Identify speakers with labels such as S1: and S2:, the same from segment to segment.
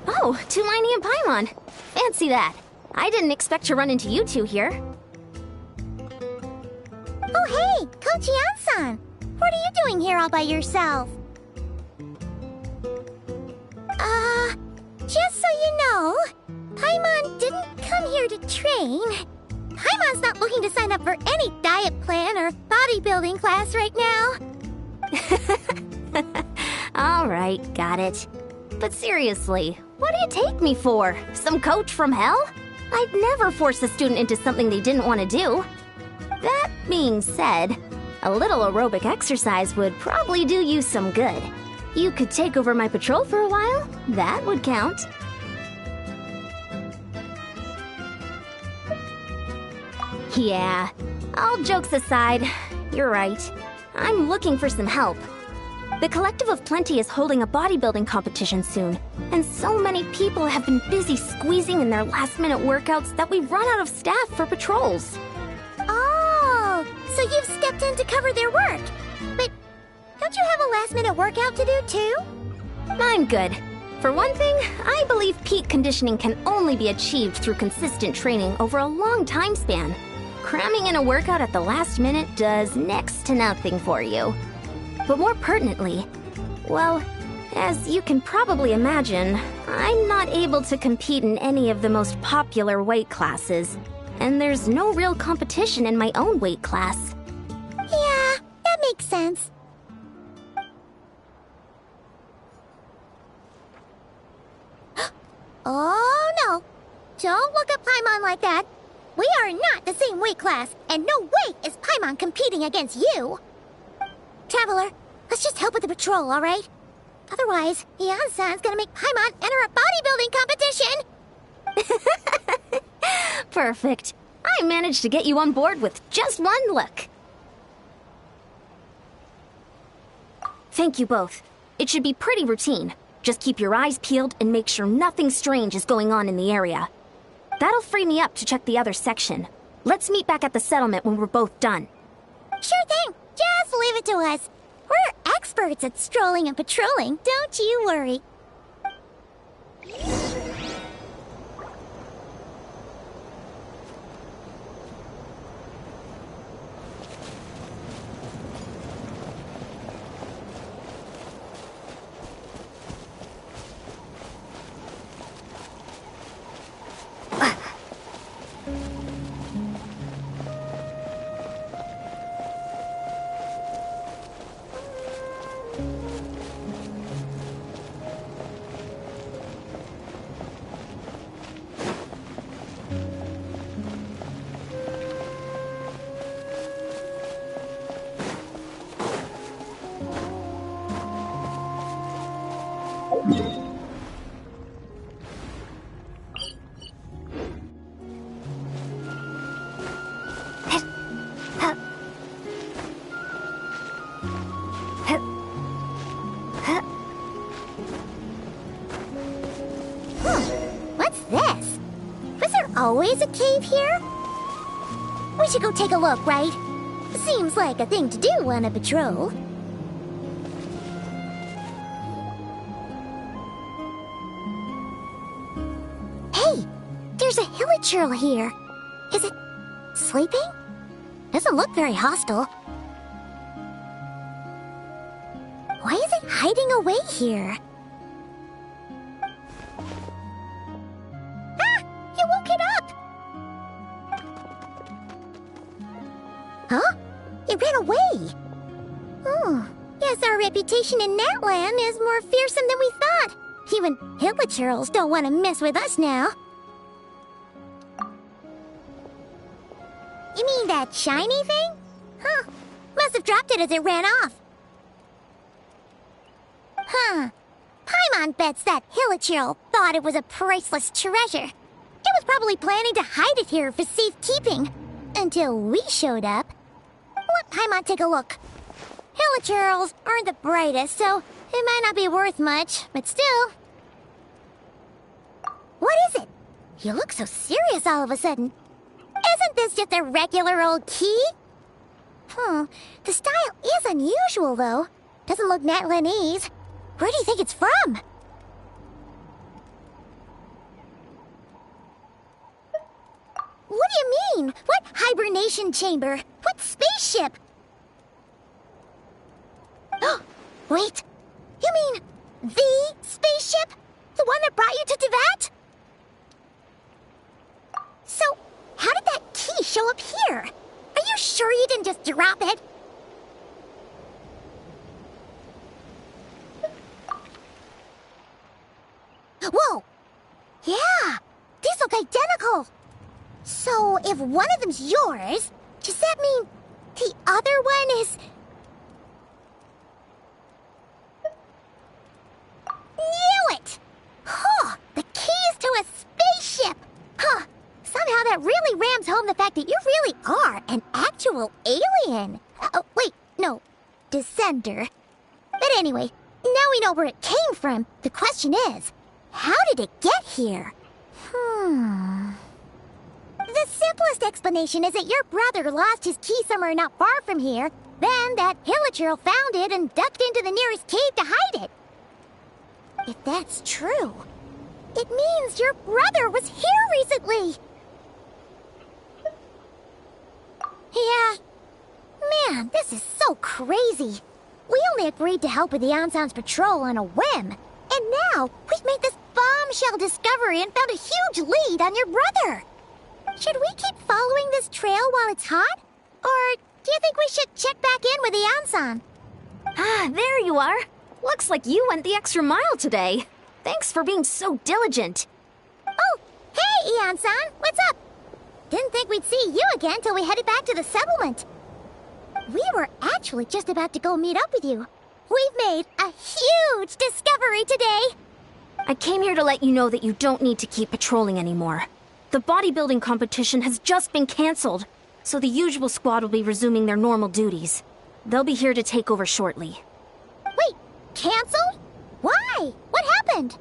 S1: Oh, Tulini and Paimon. Fancy that. I didn't expect to run into you two here.
S2: Oh, hey, Coach Yan-san. What are you doing here all by yourself? Just so you know, Paimon didn't come here to train. Paimon's not looking to sign up for any diet plan or bodybuilding class right now.
S1: All right, got it. But seriously, what do you take me for? Some coach from hell? I'd never force a student into something they didn't want to do. That being said, a little aerobic exercise would probably do you some good. You could take over my patrol for a while. That would count. Yeah, all jokes aside, you're right. I'm looking for some help. The Collective of Plenty is holding a bodybuilding competition soon, and so many people have been busy squeezing in their last-minute workouts that we've run out of staff for patrols.
S2: Oh, so you've stepped in to cover their work. But don't you have a last-minute workout to do too?
S1: I'm good. For one thing, I believe peak conditioning can only be achieved through consistent training over a long time span. Cramming in a workout at the last minute does next to nothing for you. But more pertinently, well, as you can probably imagine, I'm not able to compete in any of the most popular weight classes, and there's no real competition in my own weight class.
S2: Yeah, that makes sense. Oh no! Don't look at Paimon like that. We are not the same weight class, and no way is Paimon competing against you! Traveler, let's just help with the patrol, alright? Otherwise, Yan-san's gonna make Paimon enter a bodybuilding competition!
S1: Perfect. I managed to get you on board with just one look. Thank you both. It should be pretty routine. Just keep your eyes peeled and make sure nothing strange is going on in the area. That'll free me up to check the other section. Let's meet back at the settlement when we're both done.
S2: Sure thing. Just leave it to us. We're experts at strolling and patrolling, don't you worry. What's this? Was there always a cave here? We should go take a look, right? Seems like a thing to do on a patrol. Hey, there's a hilichurl here. Is it sleeping? Doesn't look very hostile. Why is it hiding away here? Ah! You woke look it up! Huh? It ran away! Oh, guess our reputation in Natland is more fearsome than we thought. Even hilichurls don't want to mess with us now. You mean that shiny thing? Huh. Must have dropped it as it ran off. Huh. Paimon bets that hilichurl thought it was a priceless treasure. It was probably planning to hide it here for safekeeping. Until we showed up. Let Paimon take a look. Hilichurls aren't the brightest, so it might not be worth much, but still. What is it? You look so serious all of a sudden. Isn't this just a regular old key? The style is unusual, though. Doesn't look Natlanese. Where do you think it's from? What do you mean? What hibernation chamber? What spaceship? Wait. You mean the spaceship? The one that brought you to Teyvat? So, how did that key show up here? Are you sure you didn't just drop it? Whoa! Yeah! These look identical! So, if one of them's yours, does that mean the other one is... Knew it! Huh! The keys to a spaceship! Huh! Somehow that really rams home the fact that you really are an actual alien. Wait, no. Descender. But anyway, now we know where it came from. The question is, how did it get here? The simplest explanation is that your brother lost his key somewhere not far from here. Then that hilichurl found it and ducked into the nearest cave to hide it. If that's true, it means your brother was here recently. Yeah. Man, this is so crazy. We only agreed to help with the Anson's patrol on a whim. And now, we've made this bombshell discovery and found a huge lead on your brother. Should we keep following this trail while it's hot? Or do you think we should check back in with the Anson?
S1: Ah, there you are. Looks like you went the extra mile today. Thanks for being so diligent.
S2: Oh, hey, Anson, what's up? Didn't think we'd see you again till we headed back to the settlement. We were actually just about to go meet up with you. We've made a huge discovery today.
S1: I came here to let you know that you don't need to keep patrolling anymore. The bodybuilding competition has just been canceled, so the usual squad will be resuming their normal duties. They'll be here to take over shortly.
S2: Wait, canceled? Why? What happened?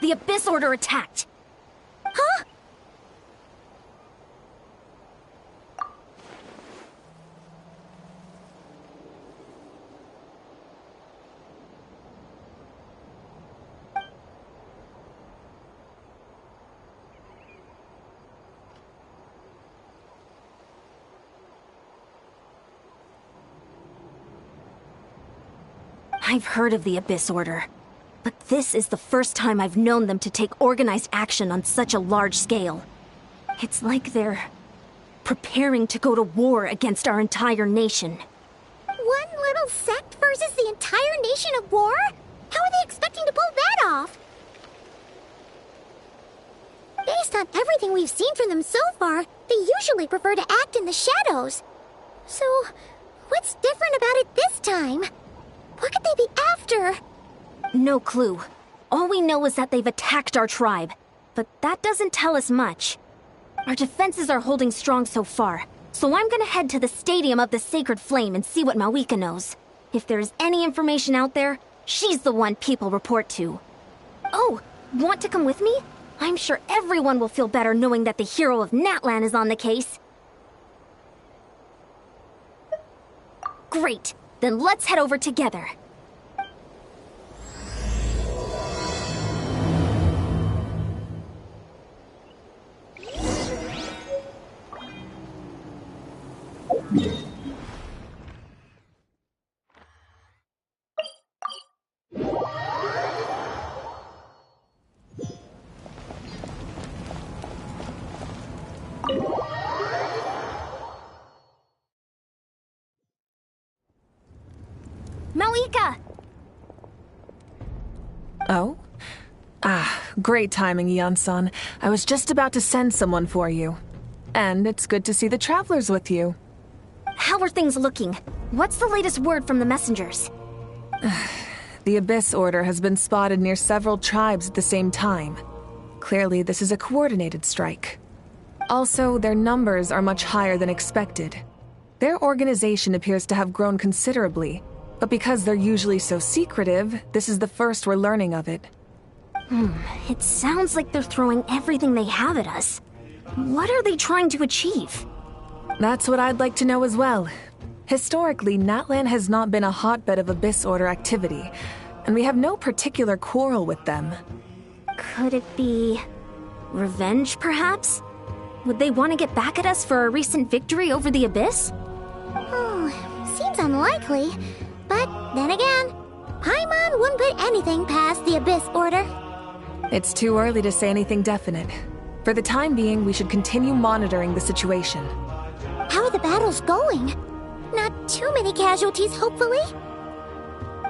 S1: The Abyss Order attacked.
S2: Huh?
S1: I've heard of the Abyss Order, but this is the first time I've known them to take organized action on such a large scale. It's like they're preparing to go to war against our entire nation.
S2: One little sect versus the entire nation of war? How are they expecting to pull that off? Based on everything we've seen from them so far, they usually prefer to act in the shadows. So, what's different about it this time? What could they be after?
S1: No clue. All we know is that they've attacked our tribe, but that doesn't tell us much. Our defenses are holding strong so far, so I'm gonna head to the Stadium of the Sacred Flame and see what Mawika knows. If there is any information out there, she's the one people report to. Oh, want to come with me? I'm sure everyone will feel better knowing that the hero of Natlan is on the case. Great, then let's head over together. Mawika!
S3: Oh? Great timing, Eon-san. I was just about to send someone for you. And it's good to see the travelers with you.
S1: How are things looking? What's the latest word from the messengers?
S3: The Abyss Order has been spotted near several tribes at the same time. Clearly, this is a coordinated strike. Also, their numbers are much higher than expected. Their organization appears to have grown considerably, but because they're usually so secretive, this is the first we're learning of it.
S1: It sounds like they're throwing everything they have at us. What are they trying to achieve?
S3: That's what I'd like to know as well. Historically, Natlan has not been a hotbed of Abyss Order activity, and we have no particular quarrel with them.
S1: Could it be... revenge, perhaps? Would they want to get back at us for our recent victory over the Abyss?
S2: Seems unlikely. But then again, Paimon wouldn't put anything past the Abyss Order.
S3: It's too early to say anything definite. For the time being, we should continue monitoring the situation.
S2: How are the battles going? Not too many casualties, hopefully?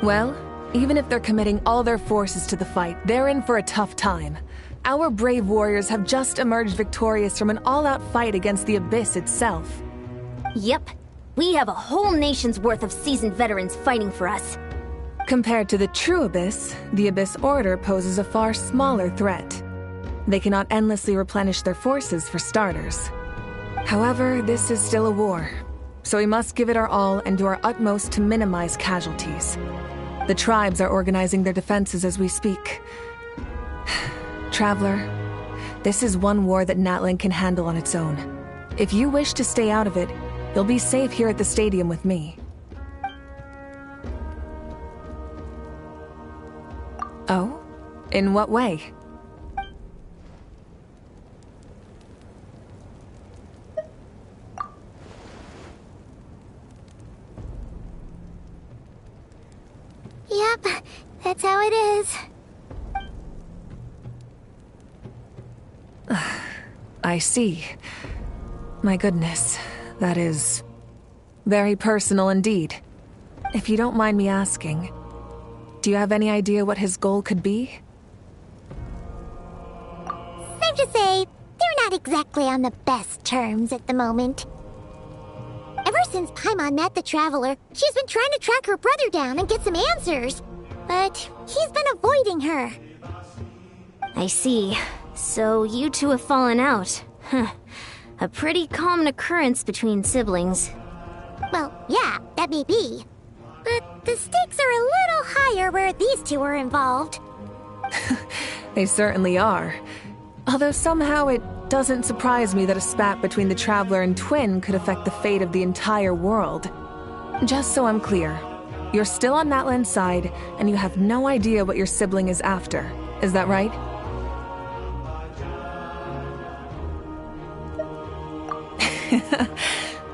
S3: Well, even if they're committing all their forces to the fight, they're in for a tough time. Our brave warriors have just emerged victorious from an all-out fight against the Abyss itself.
S1: Yep. We have a whole nation's worth of seasoned veterans fighting for us.
S3: Compared to the true Abyss, the Abyss Order poses a far smaller threat. They cannot endlessly replenish their forces for starters. However, this is still a war, so we must give it our all and do our utmost to minimize casualties. The tribes are organizing their defenses as we speak. Traveler, this is one war that Natlan can handle on its own. If you wish to stay out of it, you'll be safe here at the stadium with me. Oh? In what way?
S2: Yep, that's how it is.
S3: I see. My goodness, that is very personal indeed. If you don't mind me asking, do you have any idea what his goal could be?
S2: Safe to say, they're not exactly on the best terms at the moment. Ever since Paimon met the Traveler, she's been trying to track her brother down and get some answers. But he's been avoiding her.
S1: I see. So you two have fallen out. A pretty common occurrence between siblings.
S2: Well, yeah, that may be. But the stakes are a little higher where these two are involved.
S3: They certainly are. Although somehow it doesn't surprise me that a spat between the Traveler and Twin could affect the fate of the entire world. Just so I'm clear, you're still on Natlan's side, and you have no idea what your sibling is after. Is that right?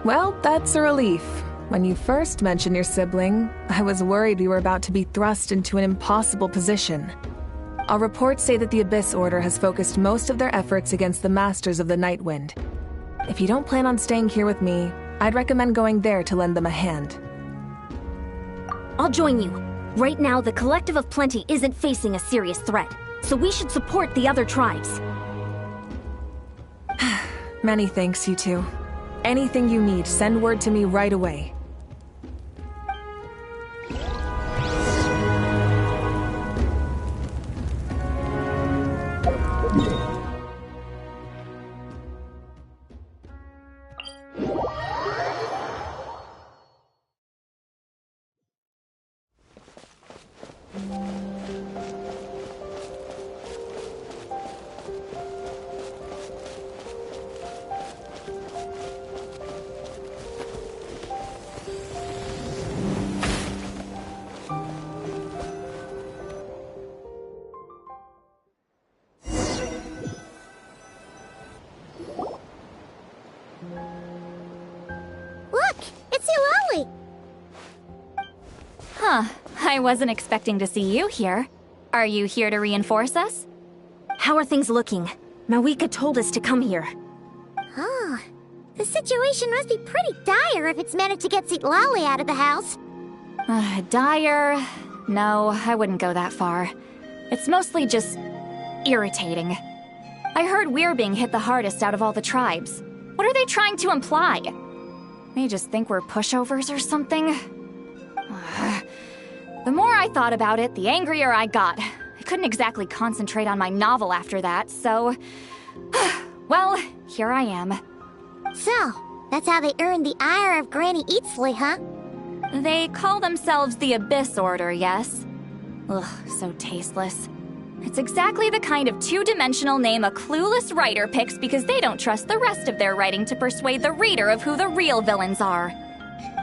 S3: Well, that's a relief. When you first mentioned your sibling, I was worried we were about to be thrust into an impossible position. Our reports say that the Abyss Order has focused most of their efforts against the Masters of the Nightwind. If you don't plan on staying here with me, I'd recommend going there to lend them a hand.
S1: I'll join you. Right now, the Collective of Plenty isn't facing a serious threat, so we should support the other tribes.
S3: Many thanks, you two. Anything you need, send word to me right away.
S2: Look, it's Eulalie!
S4: I wasn't expecting to see you here. Are you here to reinforce us?
S1: How are things looking? Mawika told us to come here.
S2: The situation must be pretty dire if it's managed to get Eulalie out of the house.
S4: Dire? No, I wouldn't go that far. It's mostly just irritating. I heard we're being hit the hardest out of all the tribes. What are they trying to imply? They just think we're pushovers or something? The more I thought about it, the angrier I got. I couldn't exactly concentrate on my novel after that, so... well, here I am.
S2: So, that's how they earned the ire of Granny Eatsley, huh?
S4: They call themselves the Abyss Order, yes? Ugh, so tasteless. It's exactly the kind of two-dimensional name a clueless writer picks because they don't trust the rest of their writing to persuade the reader of who the real villains are.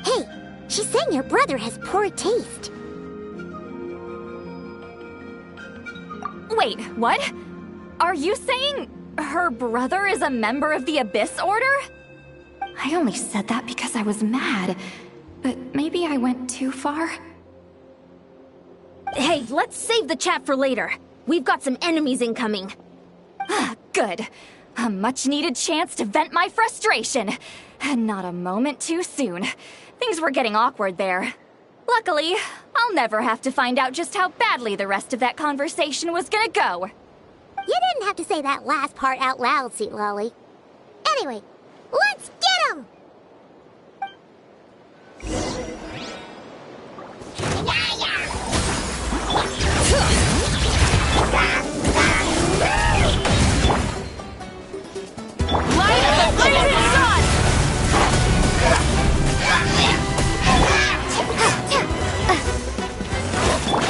S2: Hey, she's saying your brother has poor taste.
S4: Wait, what? Are you saying her brother is a member of the Abyss Order? I only said that because I was mad, but maybe I went too far.
S1: Hey, let's save the chat for later. We've got some enemies incoming.
S4: Good. A much-needed chance to vent my frustration. And not a moment too soon. Things were getting awkward there. Luckily, I'll never have to find out just how badly the rest of that conversation was gonna go.
S2: You didn't have to say that last part out loud, Sweet Lolly. Anyway, let's get 'em!
S4: Light of the blazing sun!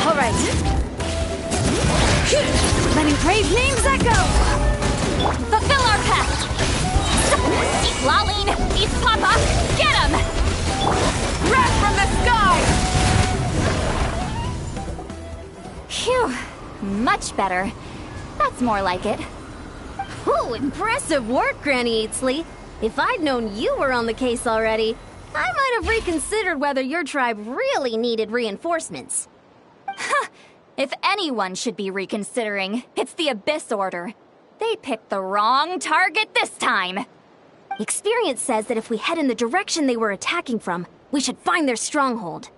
S1: All right. Letting praise names echo.
S4: Fulfill our pact! Eat Laline! Eat Papa! Get him!
S3: Wrath from the sky!
S4: Phew. Much better. That's more like it.
S1: Ooh, impressive work, Granny Eatsley. If I'd known you were on the case already, I might have reconsidered whether your tribe really needed reinforcements.
S4: If anyone should be reconsidering, it's the Abyss Order. They picked the wrong target this time.
S1: Experience says that if we head in the direction they were attacking from, we should find their stronghold.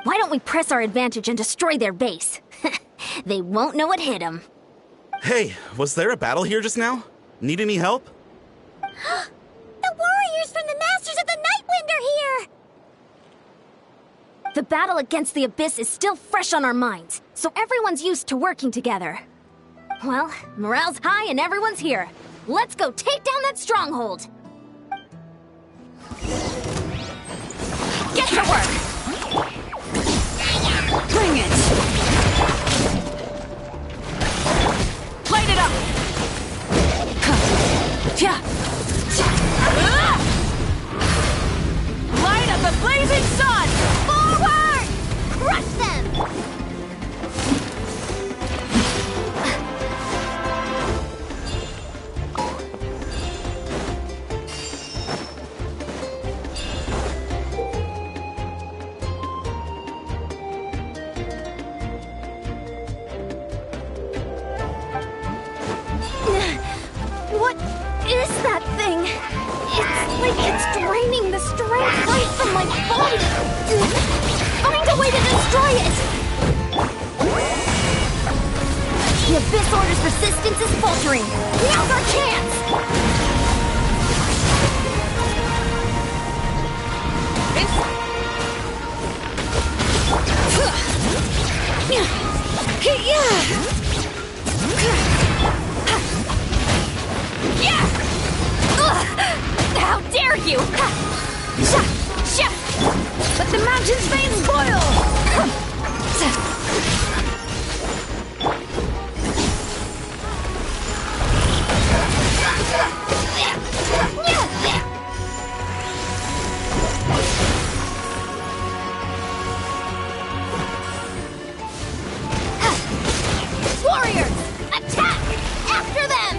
S1: Why don't we press our advantage and destroy their base? They won't know what hit them.
S5: Hey, was there a battle here just now? Need any help?
S2: The warriors from the Masters of the Nightwind are here!
S1: The battle against the Abyss is still fresh on our minds, so everyone's used to working together. Well, morale's high and everyone's here. Let's go take down that stronghold!
S4: Get to work!
S3: Bring it! Light it up! Light of the blazing sun!
S2: Forward! Crush them!
S1: What is that thing? It's like it's draining the strength right from my body. Find a way to destroy it! The Abyss Order's resistance is faltering. Now's our chance!
S4: How dare you!
S3: Let the mountain's veins boil!
S1: Warriors! Attack! After them!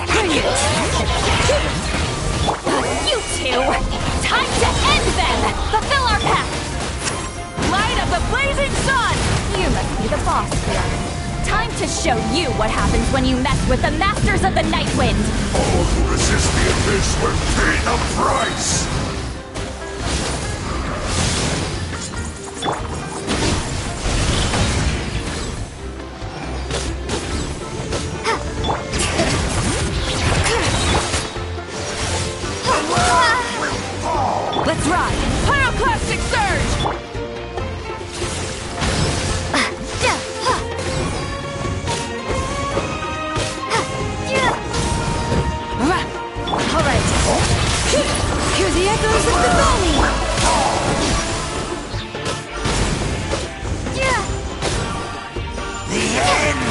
S3: Bring it!
S4: You two! Time to end them! Fulfill our pact!
S3: Light of the blazing sun!
S4: You must be the boss here. Time to show you what happens when you mess with the Masters of the Night Wind!
S6: All who resist the abyss will pay the price!
S3: Let's ride! Pyroclastic Surge! Alright. Hear the echoes of the Gnomi!
S6: The end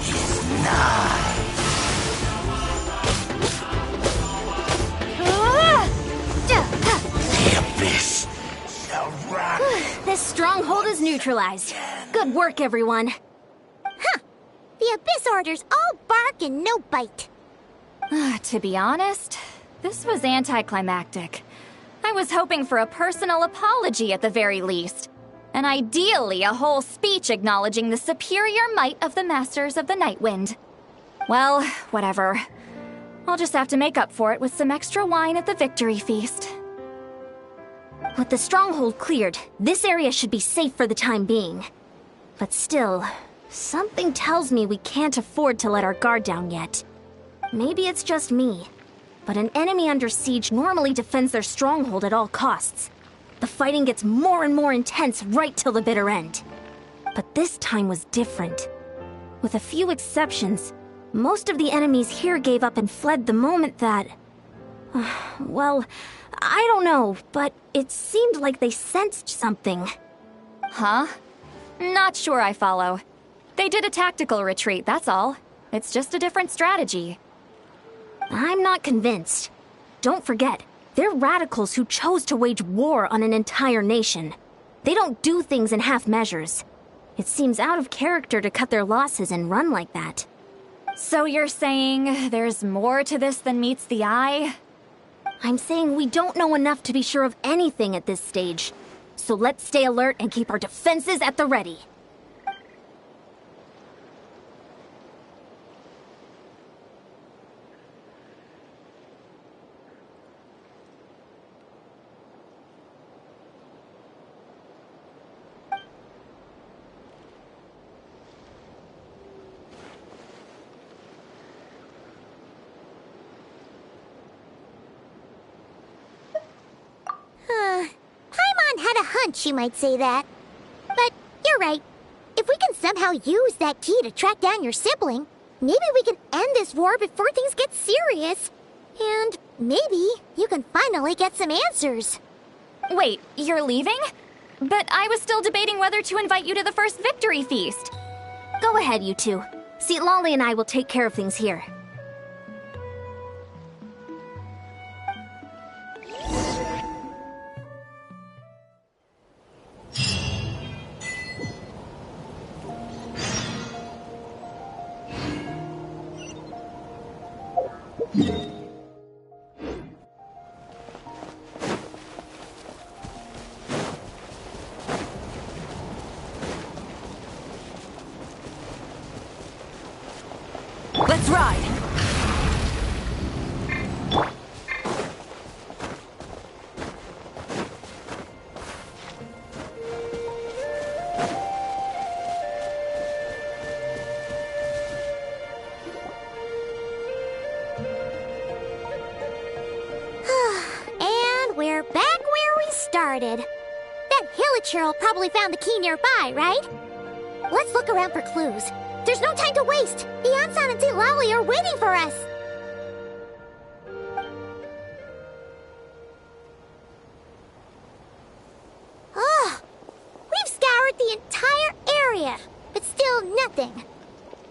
S6: is nigh. The abyss shall run.
S1: This stronghold is neutralized. Good work, everyone.
S2: Huh. The Abyss Order's all bark and no bite.
S4: To be honest, this was anticlimactic. I was hoping for a personal apology at the very least. And ideally, a whole speech acknowledging the superior might of the Masters of the Night Wind. Well, whatever. I'll just have to make up for it with some extra wine at the victory feast.
S1: With the stronghold cleared, this area should be safe for the time being. But still, something tells me we can't afford to let our guard down yet. Maybe it's just me, but an enemy under siege normally defends their stronghold at all costs. The fighting gets more and more intense right till the bitter end. But this time was different. With a few exceptions, most of the enemies here gave up and fled the moment that... well, I don't know, but it seemed like they sensed something.
S4: Huh? Not sure I follow. They did a tactical retreat, that's all. It's just a different strategy.
S1: I'm not convinced. Don't forget, they're radicals who chose to wage war on an entire nation. They don't do things in half measures. It seems out of character to cut their losses and run like that.
S4: So you're saying there's more to this than meets the eye?
S1: I'm saying we don't know enough to be sure of anything at this stage. So let's stay alert and keep our defenses at the ready.
S2: Paimon had a hunch you might say that. But you're right. If we can somehow use that key to track down your sibling, maybe we can end this war before things get serious. And maybe you can finally get some answers.
S4: Wait, you're leaving? But I was still debating whether to invite you to the first victory feast.
S1: Go ahead, you two. See, Lolly and I will take care of things here.
S3: Let's ride!
S2: And we're back where we started. That Hilichurl probably found the key nearby, right? Let's look around for clues. There's no time to waste. Beyonsan and St. Lolly are waiting for us. Ugh. We've scoured the entire area, but still nothing.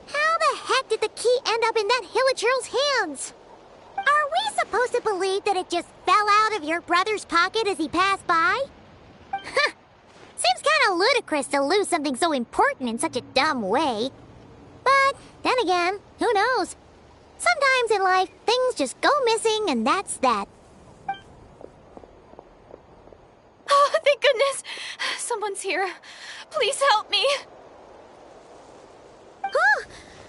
S2: How the heck did the key end up in that Hilichurl's hands? Are we supposed to believe that it just fell out of your brother's pocket as he passed by? Huh. Seems kind of ludicrous to lose something so important in such a dumb way. But then again, who knows? Sometimes in life, things just go missing and that's that.
S4: Oh, thank goodness! Someone's here. Please help me.
S2: Oh,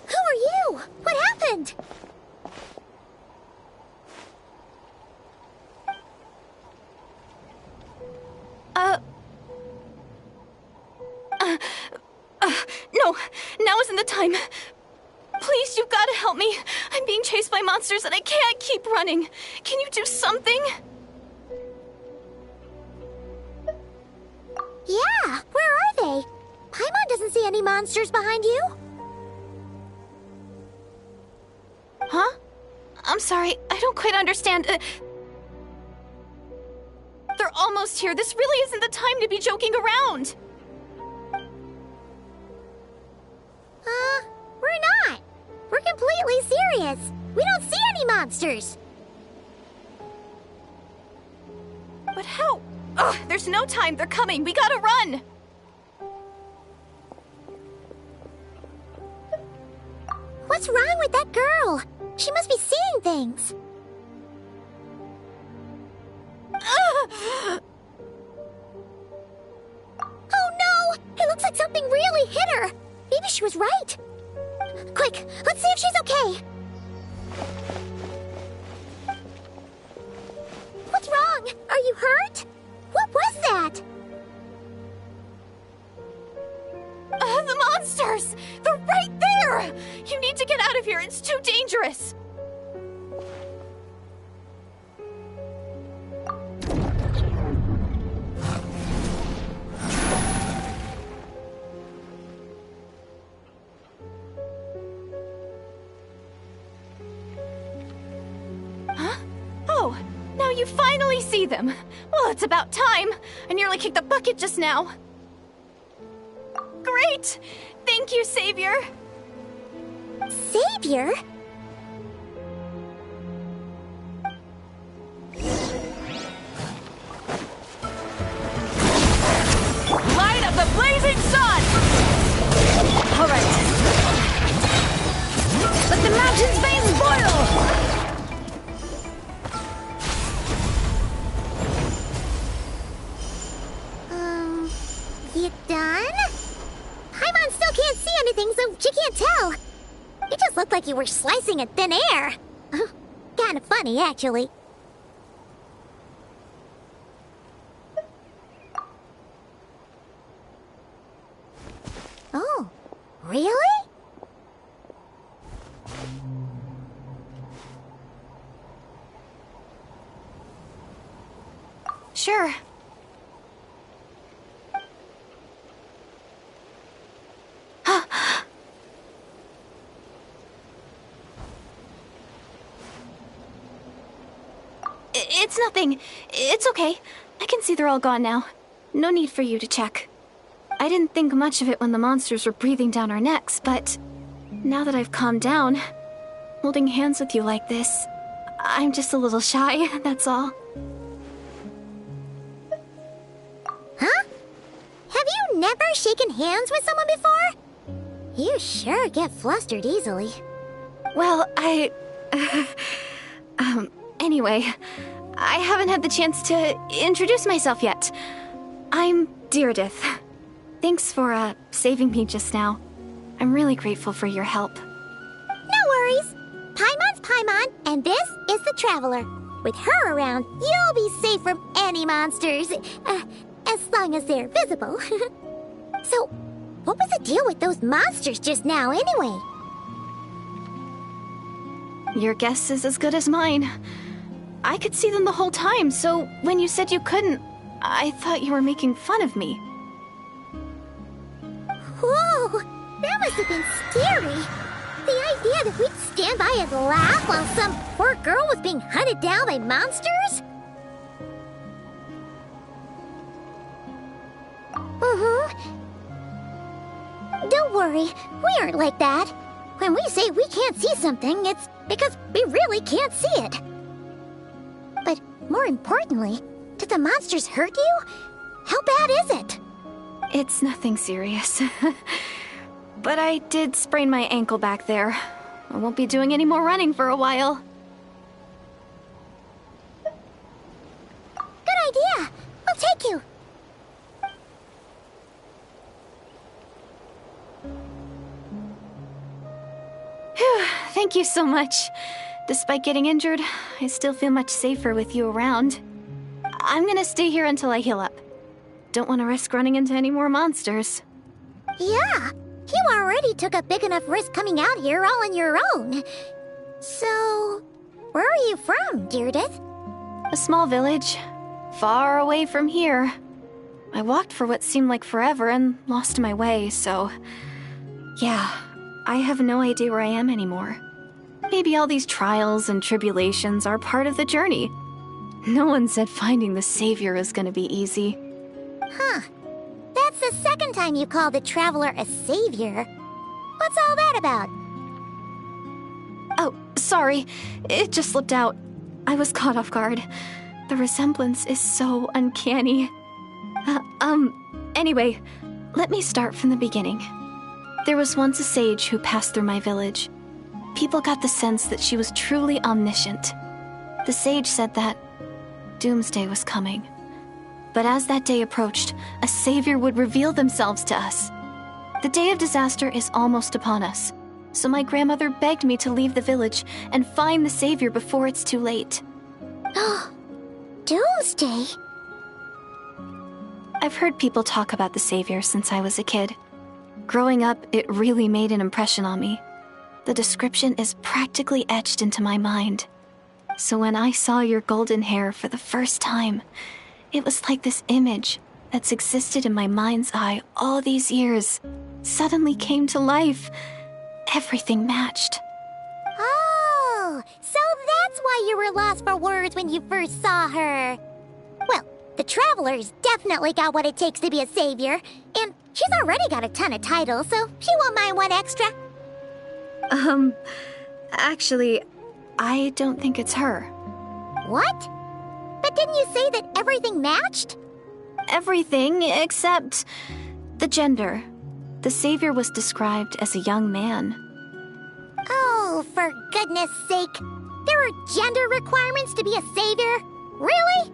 S2: who are you? What happened?
S4: No, now isn't the time. Please, you've got to help me. I'm being chased by monsters and I can't keep running. Can you do something?
S2: Yeah, where are they? Paimon doesn't see any monsters behind you.
S4: Huh? I'm sorry, I don't quite understand. They're almost here. This really isn't the time to be joking around.
S2: We're not. We're completely serious. We don't see any monsters.
S4: But how? Ugh, there's no time. They're coming. We gotta run.
S2: What's wrong with that girl? She must be seeing things. Oh no! It looks like something really hit her. Maybe she was right. Quick, let's see if she's okay. What's wrong? Are you hurt? What was that?
S4: The monsters! They're right there! You need to get out of here. It's too dangerous. Oh, now you finally see them. Well, it's about time. I nearly kicked the bucket just now. Great! Thank you, Savior.
S2: Savior?
S4: Light of the blazing sun! All right. Let the mountain's veins boil!
S2: You done? Paimon still can't see anything, so she can't tell. You just looked like you were slicing at thin air. Kinda funny, actually. Oh, really?
S4: Sure. It's nothing. It's okay. I can see they're all gone now. No need for you to check. I didn't think much of it when the monsters were breathing down our necks, but now that I've calmed down, holding hands with you like this, I'm just a little shy, that's all.
S2: Huh? Have you never shaken hands with someone before? You sure get flustered easily.
S4: Well, anyway, I haven't had the chance to introduce myself yet. I'm Deirdith. Thanks for, saving me just now. I'm really grateful for your help.
S2: No worries. Paimon's Paimon, and this is the Traveler. With her around, you'll be safe from any monsters. As long as they're visible. So, what was the deal with those monsters just now, anyway?
S4: Your guess is as good as mine. I could see them the whole time, so when you said you couldn't, I thought you were making fun of me.
S2: Whoa! That must have been scary. The idea that we'd stand by and laugh while some poor girl was being hunted down by monsters? Don't worry, we aren't like that. When we say we can't see something, it's because we really can't see it. But more importantly, did the monsters hurt you? How bad is it?
S4: It's nothing serious. But I did sprain my ankle back there. I won't be doing any more running for a while.
S2: Good idea. We'll take you.
S7: thank you so much. Despite getting injured, I still feel much safer with you around. I'm gonna stay here until I heal up. Don't want to risk running into any more monsters.
S2: Yeah, you already took a big enough risk coming out here all on your own. So, where are you from, Deirdith?
S7: A small village, far away from here. I walked for what seemed like forever and lost my way, so... yeah, I have no idea where I am anymore. Maybe all these trials and tribulations are part of the journey. No one said finding the Savior is gonna be easy.
S2: Huh. That's the second time you called the Traveler a savior. What's all that about?
S7: Oh, sorry. It just slipped out. I was caught off guard. The resemblance is so uncanny. Anyway, let me start from the beginning. There was once a sage who passed through my village. People got the sense that she was truly omniscient. The sage said that doomsday was coming. But as that day approached, a savior would reveal themselves to us. The day of disaster is almost upon us, so my grandmother begged me to leave the village and find the savior before it's too late.
S2: Doomsday?
S7: I've heard people talk about the savior since I was a kid. Growing up, it really made an impression on me. The description is practically etched into my mind. So when I saw your golden hair for the first time, it was like this image that's existed in my mind's eye all these years suddenly came to life. Everything matched.
S2: Oh, so that's why you were lost for words when you first saw her. Well, the Traveler's definitely got what it takes to be a savior, and she's already got a ton of titles, so she won't mind one extra.
S7: Actually, I don't think it's her.
S2: What? But didn't you say that everything matched?
S7: Everything except the gender. The savior was described as a young man.
S2: Oh, for goodness sake. There are gender requirements to be a savior? Really?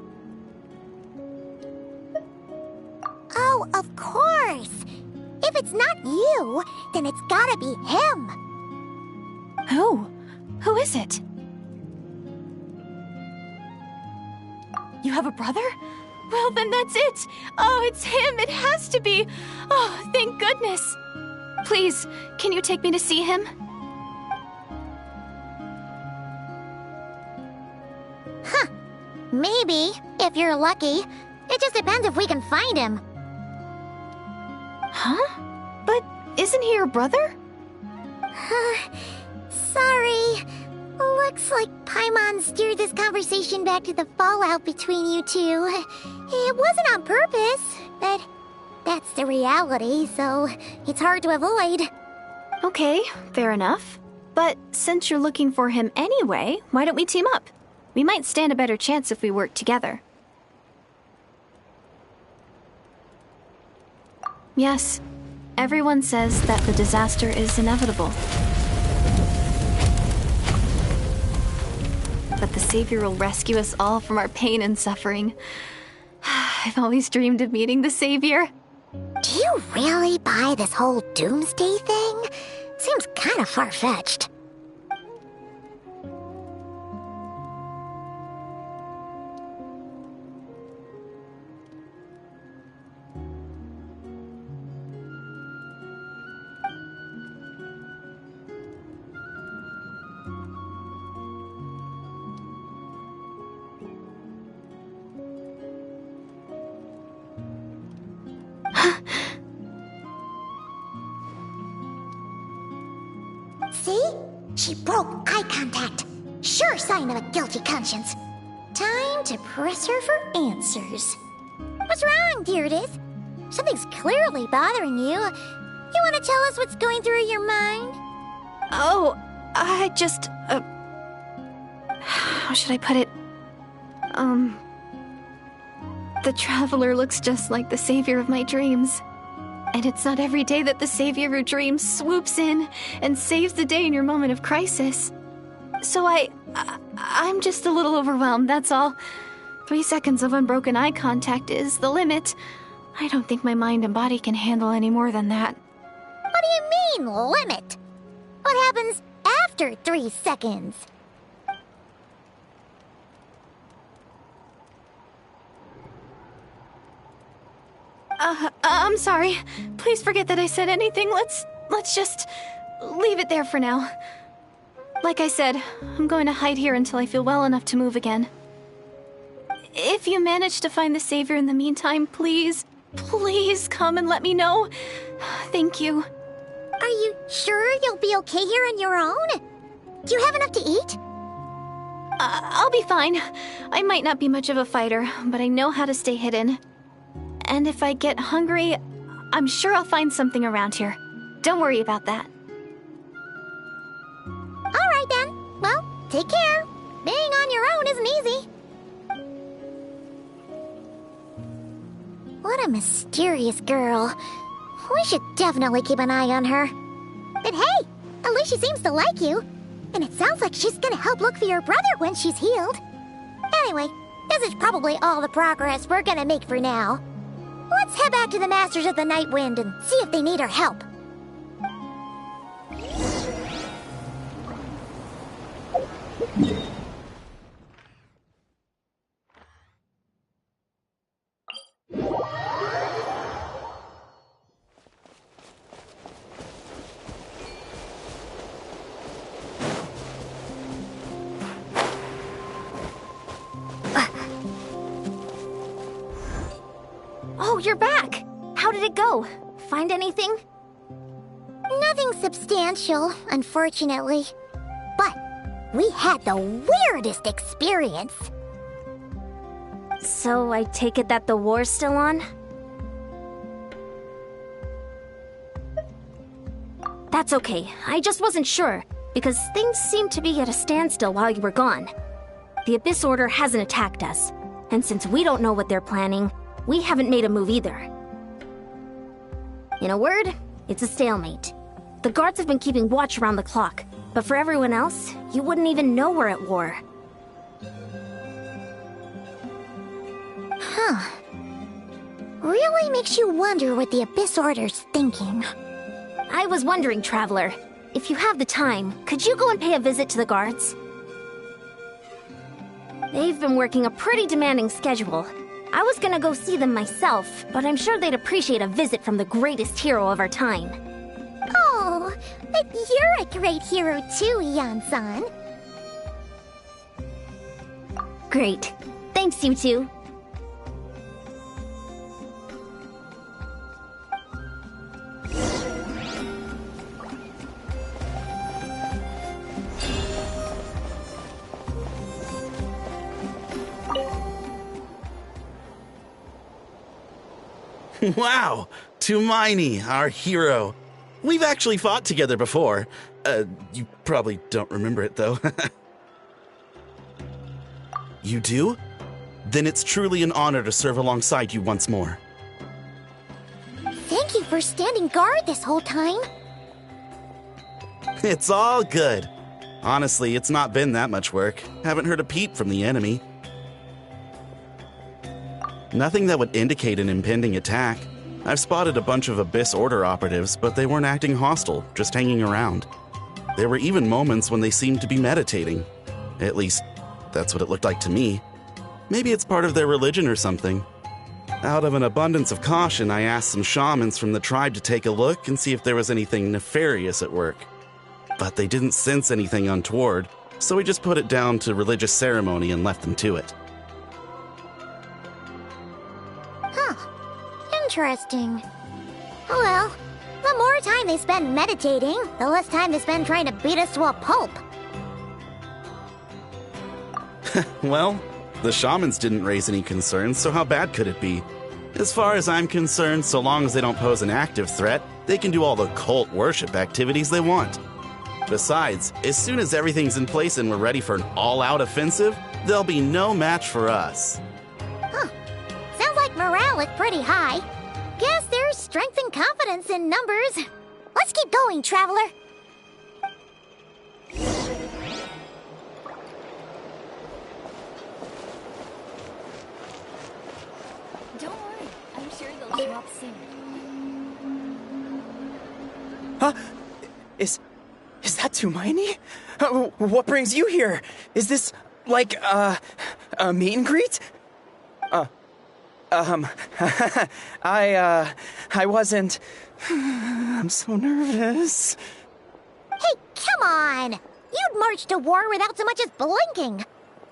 S2: Oh, of course. If it's not you, then it's gotta be him.
S7: Who? Who is it? You have a brother? Well, then that's it! Oh, it's him! It has to be! Oh, thank goodness! Please, can you take me to see him?
S2: Huh. Maybe, if you're lucky. It just depends if we can find him.
S7: Huh? But isn't he your brother?
S2: Sorry. Looks like Paimon steered this conversation back to the fallout between you two. It wasn't on purpose, but that's the reality, so it's hard to avoid.
S7: Okay, fair enough. But since you're looking for him anyway, why don't we team up? We might stand a better chance if we work together. Yes, everyone says that the disaster is inevitable. But the Savior will rescue us all from our pain and suffering. I've always dreamed of meeting the Savior.
S2: Do you really buy this whole doomsday thing? Seems kind of far-fetched. See? She broke eye contact. Sure sign of a guilty conscience. Time to press her for answers. What's wrong, Deirdith? Something's clearly bothering you. You want to tell us what's going through your mind?
S7: Oh, I just, how should I put it? The Traveler looks just like the Savior of my dreams. And it's not every day that the Savior of your dreams swoops in and saves the day in your moment of crisis. So I'm just a little overwhelmed, that's all. 3 seconds of unbroken eye contact is the limit. I don't think my mind and body can handle any more than that.
S2: What do you mean, limit? What happens after 3 seconds.
S7: I'm sorry. Please forget that I said anything. Let's just leave it there for now. Like I said, I'm going to hide here until I feel well enough to move again. If you manage to find the Savior in the meantime, please come and let me know. Thank you.
S2: Are you sure you'll be okay here on your own? Do you have enough to eat?
S7: I'll be fine. I might not be much of a fighter, but I know how to stay hidden. And if I get hungry, I'm sure I'll find something around here. Don't worry about that.
S2: Alright then. Well, take care. Being on your own isn't easy. What a mysterious girl. We should definitely keep an eye on her. But hey, at least she seems to like you. And it sounds like she's gonna help look for your brother when she's healed. Anyway, this is probably all the progress we're gonna make for now. Let's head back to the Masters of the Night Wind and see if they need our help.
S1: Oh, you're back! How did it go? Find anything?
S2: Nothing substantial, unfortunately. But we had the weirdest experience.
S1: So I take it that the war's still on? That's okay. I just wasn't sure, because things seemed to be at a standstill while you were gone. The Abyss Order hasn't attacked us, and since we don't know what they're planning, we haven't made a move either. In a word, it's a stalemate. The guards have been keeping watch around the clock, but for everyone else, you wouldn't even know we're at war.
S2: Huh. Really makes you wonder what the Abyss Order's thinking.
S1: I was wondering, Traveler, if you have the time, could you go and pay a visit to the guards? They've been working a pretty demanding schedule. I was gonna go see them myself, but I'm sure they'd appreciate a visit from the greatest hero of our time.
S2: Oh, but you're a great hero too, Yan-san.
S1: Great. Thanks, you two.
S5: Wow! Tumaini, our hero. We've actually fought together before. You probably don't remember it, though. You do? Then it's truly an honor to serve alongside you once more.
S2: Thank you for standing guard this whole time.
S5: It's all good. Honestly, it's not been that much work. Haven't heard a peep from the enemy. Nothing that would indicate an impending attack. I've spotted a bunch of Abyss Order operatives, but they weren't acting hostile, just hanging around. There were even moments when they seemed to be meditating. At least, that's what it looked like to me. Maybe it's part of their religion or something. Out of an abundance of caution, I asked some shamans from the tribe to take a look and see if there was anything nefarious at work. But they didn't sense anything untoward, so we just put it down to religious ceremony and left them to it.
S2: Interesting. Oh well, the more time they spend meditating, the less time they spend trying to beat us to a pulp.
S5: Well, the shamans didn't raise any concerns, so how bad could it be? As far as I'm concerned, so long as they don't pose an active threat, they can do all the cult worship activities they want. Besides, as soon as everything's in place and we're ready for an all-out offensive, there'll be no match for us.
S2: Huh. Sounds like morale is pretty high. Guess there's strength and confidence in numbers. Let's keep going, Traveler.
S4: Don't worry, I'm sure they'll show up soon.
S8: Huh? Is that Tumaini? What brings you here? Is this, like, a meet and greet? I wasn't... I'm so nervous.
S2: Hey, come on! You'd march to war without so much as blinking.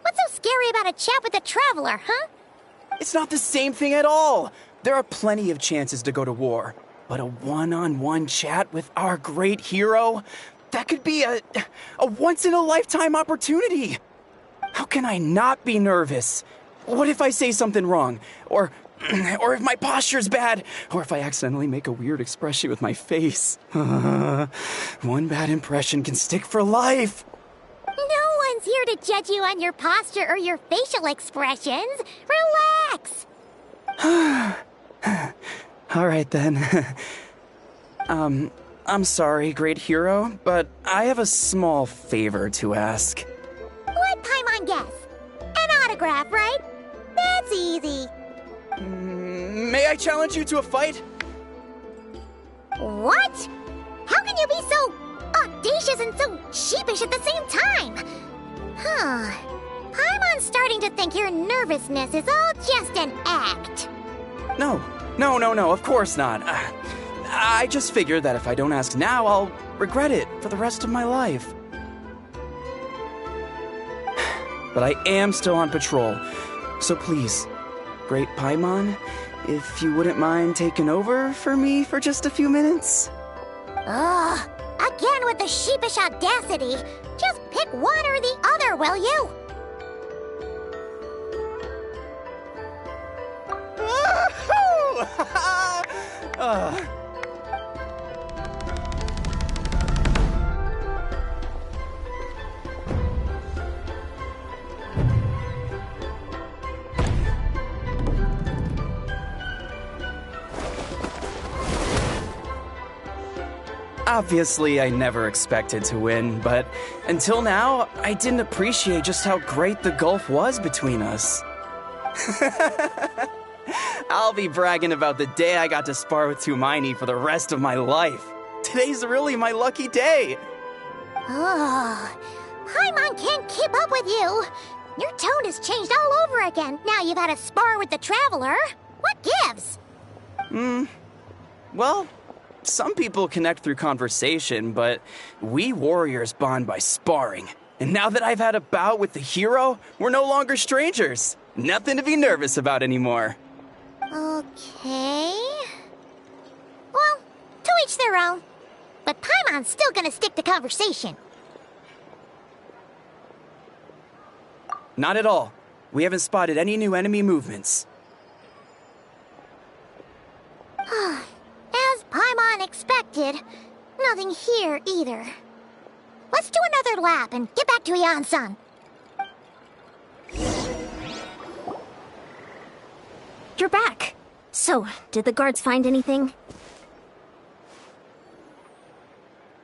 S2: What's so scary about a chat with a traveler, huh?
S8: It's not the same thing at all. There are plenty of chances to go to war. But a one-on-one chat with our great hero? That could be a once-in-a-lifetime opportunity. How can I not be nervous? What if I say something wrong? Or if my posture's bad? Or if I accidentally make a weird expression with my face? One bad impression can stick for life.
S2: No one's here to judge you on your posture or your facial expressions. Relax.
S8: All right, then. I'm sorry, great hero, but I have a small favor to ask.
S2: Let Paimon guess. An autograph, right? That's easy.
S8: May I challenge you to a fight?
S2: What? How can you be so audacious and so sheepish at the same time? Huh. Paimon's starting to think your nervousness is all just an act.
S8: No, of course not. I just figured that if I don't ask now, I'll regret it for the rest of my life. But I am still on patrol, so please, Great Paimon, if you wouldn't mind taking over for me for just a few minutes?
S2: Ugh, again with the sheepish audacity. Just pick one or the other, will you?
S8: Obviously, I never expected to win, but until now, I didn't appreciate just how great the gulf was between us. I'll be bragging about the day I got to spar with Tumaini for the rest of my life. Today's really my lucky day.
S2: Oh, Paimon can't keep up with you. Your tone has changed all over again. Now you've had a spar with the Traveler. What gives?
S8: Well, some people connect through conversation, but we warriors bond by sparring. And now that I've had a bout with the hero, we're no longer strangers. Nothing to be nervous about anymore.
S2: Okay. Well, to each their own. But Paimon's still gonna stick to conversation.
S8: Not at all. We haven't spotted any new enemy movements.
S2: As Paimon expected, nothing here either. Let's do another lap and get back to Yan-san.
S1: You're back. So, did the guards find anything?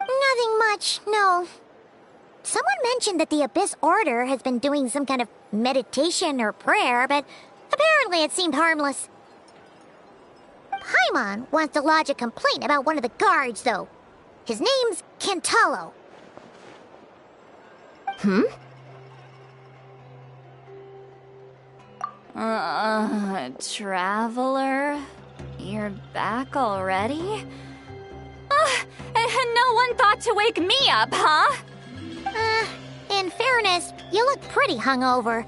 S2: Nothing much, no. Someone mentioned that the Abyss Order has been doing some kind of meditation or prayer, but apparently it seemed harmless. Paimon wants to lodge a complaint about one of the guards, though. His name's Kentalo.
S4: Traveler? You're back already? And no one thought to wake me up, huh?
S2: In fairness, you look pretty hungover.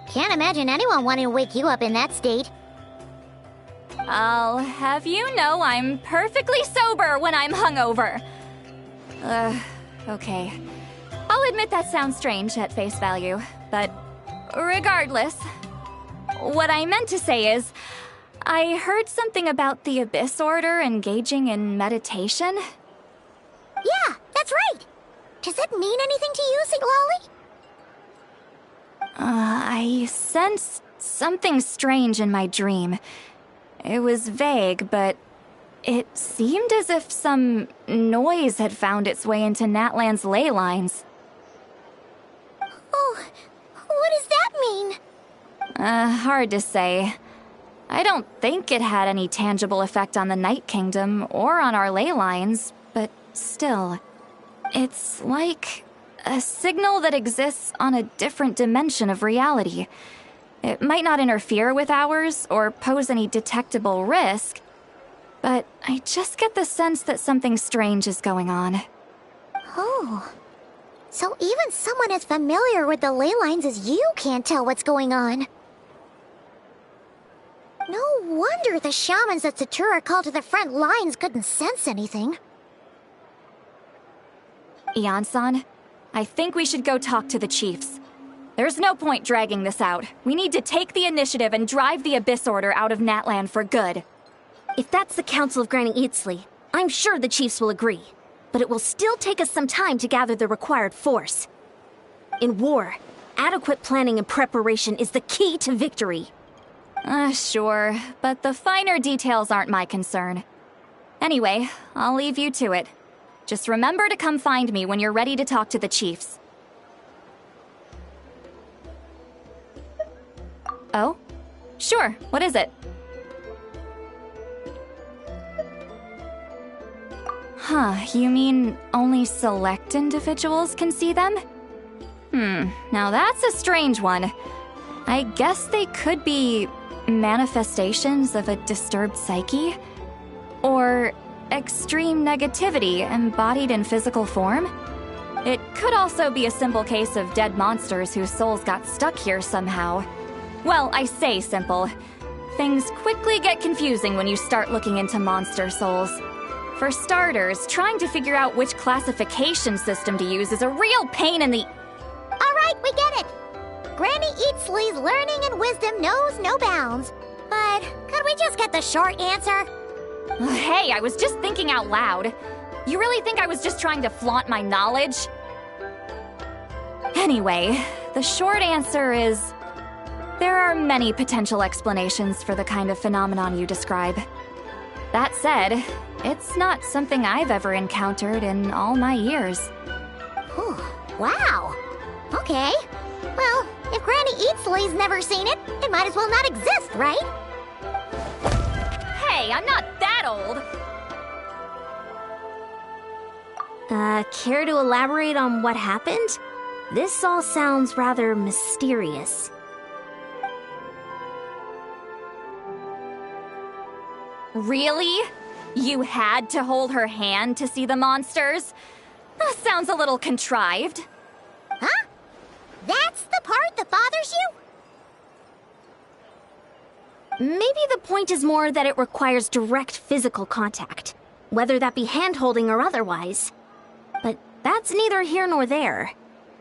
S2: Can't imagine anyone wanting to wake you up in that state.
S4: I'll have you know I'm perfectly sober when I'm hungover. Okay. I'll admit that sounds strange at face value, but regardless, what I meant to say is, I heard something about the Abyss Order engaging in meditation.
S2: Yeah, that's right. Does that mean anything to you, Siglali?
S4: I sensed something strange in my dream. It was vague, but it seemed as if some noise had found its way into Natlan's ley lines.
S2: Oh, what does that mean?
S4: Hard to say. I don't think it had any tangible effect on the Night Kingdom or on our ley lines, but still, it's like a signal that exists on a different dimension of reality. It might not interfere with ours or pose any detectable risk, but I just get the sense that something strange is going on.
S2: Oh. So even someone as familiar with the ley lines as you can't tell what's going on. No wonder the shamans that Satura called to the front lines couldn't sense anything.
S4: Ian-san, I think we should go talk to the chiefs. There's no point dragging this out. We need to take the initiative and drive the Abyss Order out of Natlan for good.
S1: If that's the Council of Granny Eatsley, I'm sure the chiefs will agree. But it will still take us some time to gather the required force. In war, adequate planning and preparation is the key to victory.
S4: Sure, but the finer details aren't my concern. Anyway, I'll leave you to it. Just remember to come find me when you're ready to talk to the chiefs. Oh? Sure, what is it? Huh, you mean only select individuals can see them? Now that's a strange one. I guess they could be manifestations of a disturbed psyche? Or extreme negativity embodied in physical form? It could also be a simple case of dead monsters whose souls got stuck here somehow. Well, I say simple. Things quickly get confusing when you start looking into monster souls. For starters, trying to figure out which classification system to use is a real pain in the...
S2: Alright, we get it! Granny Eatsley's learning and wisdom knows no bounds. But could we just get the short answer?
S4: Hey, I was just thinking out loud. You really think I was just trying to flaunt my knowledge? Anyway, the short answer is... there are many potential explanations for the kind of phenomenon you describe. That said, it's not something I've ever encountered in all my years.
S2: Whew, wow. Okay. Well, if Granny Eatsley's never seen it, it might as well not exist, right?
S4: Hey, I'm not that old!
S1: Care to elaborate on what happened? This all sounds rather mysterious.
S4: Really? You had to hold her hand to see the monsters? That sounds a little contrived.
S2: Huh? That's the part that bothers you?
S1: Maybe the point is more that it requires direct physical contact, whether that be hand-holding or otherwise. But that's neither here nor there.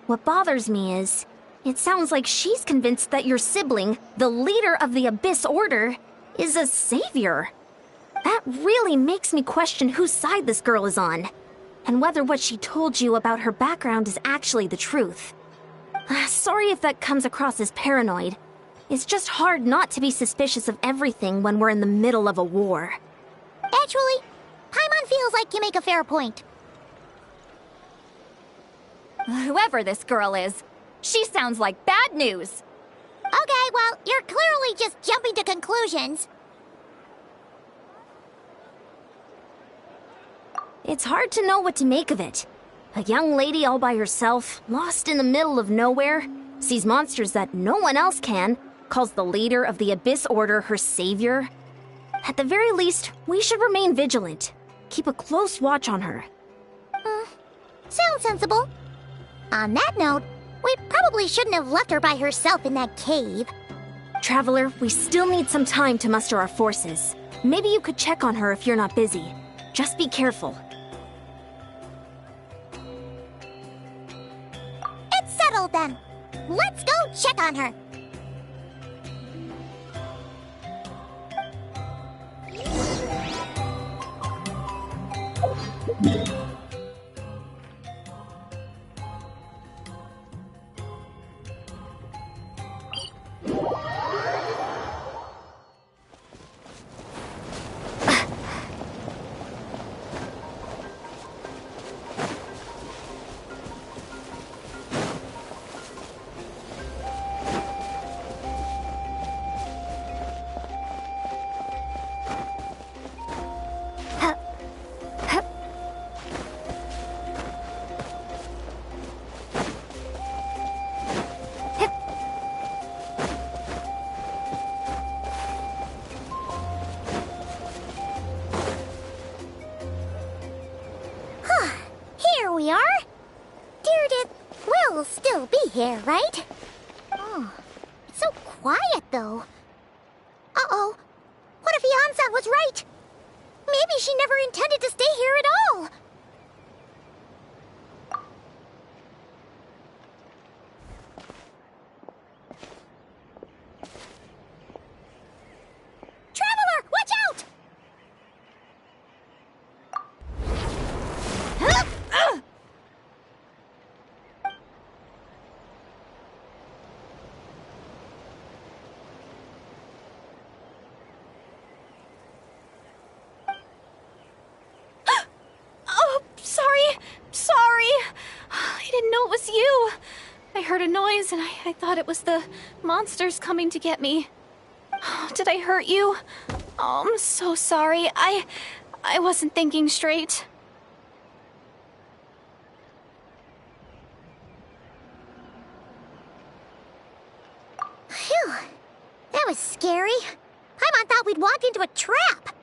S1: What bothers me is, it sounds like she's convinced that your sibling, the leader of the Abyss Order, is a savior. That really makes me question whose side this girl is on, and whether what she told you about her background is actually the truth. Sorry if that comes across as paranoid. It's just hard not to be suspicious of everything when we're in the middle of a war.
S2: Actually, Paimon feels like you make a fair point.
S4: Whoever this girl is, she sounds like bad news.
S2: Okay, well, you're clearly just jumping to conclusions.
S1: It's hard to know what to make of it. A young lady all by herself, lost in the middle of nowhere, sees monsters that no one else can, calls the leader of the Abyss Order her savior. At the very least, we should remain vigilant. Keep a close watch on her.
S2: Sounds sensible. On that note, we probably shouldn't have left her by herself in that cave.
S1: Traveler, we still need some time to muster our forces. Maybe you could check on her if you're not busy. Just be careful.
S2: It's settled then. Let's go check on her. we are. Deirdre will still be here, right? Oh, it's so quiet, though. Uh-oh. What if Yan-san was right? Maybe she never intended to stay here at all. Traveler, watch out!
S7: I didn't know it was you. I heard a noise and I thought it was the monsters coming to get me. Did I hurt you? Oh, I'm so sorry. I wasn't thinking straight.
S2: Phew. That was scary. Paimon thought we'd walked into a trap.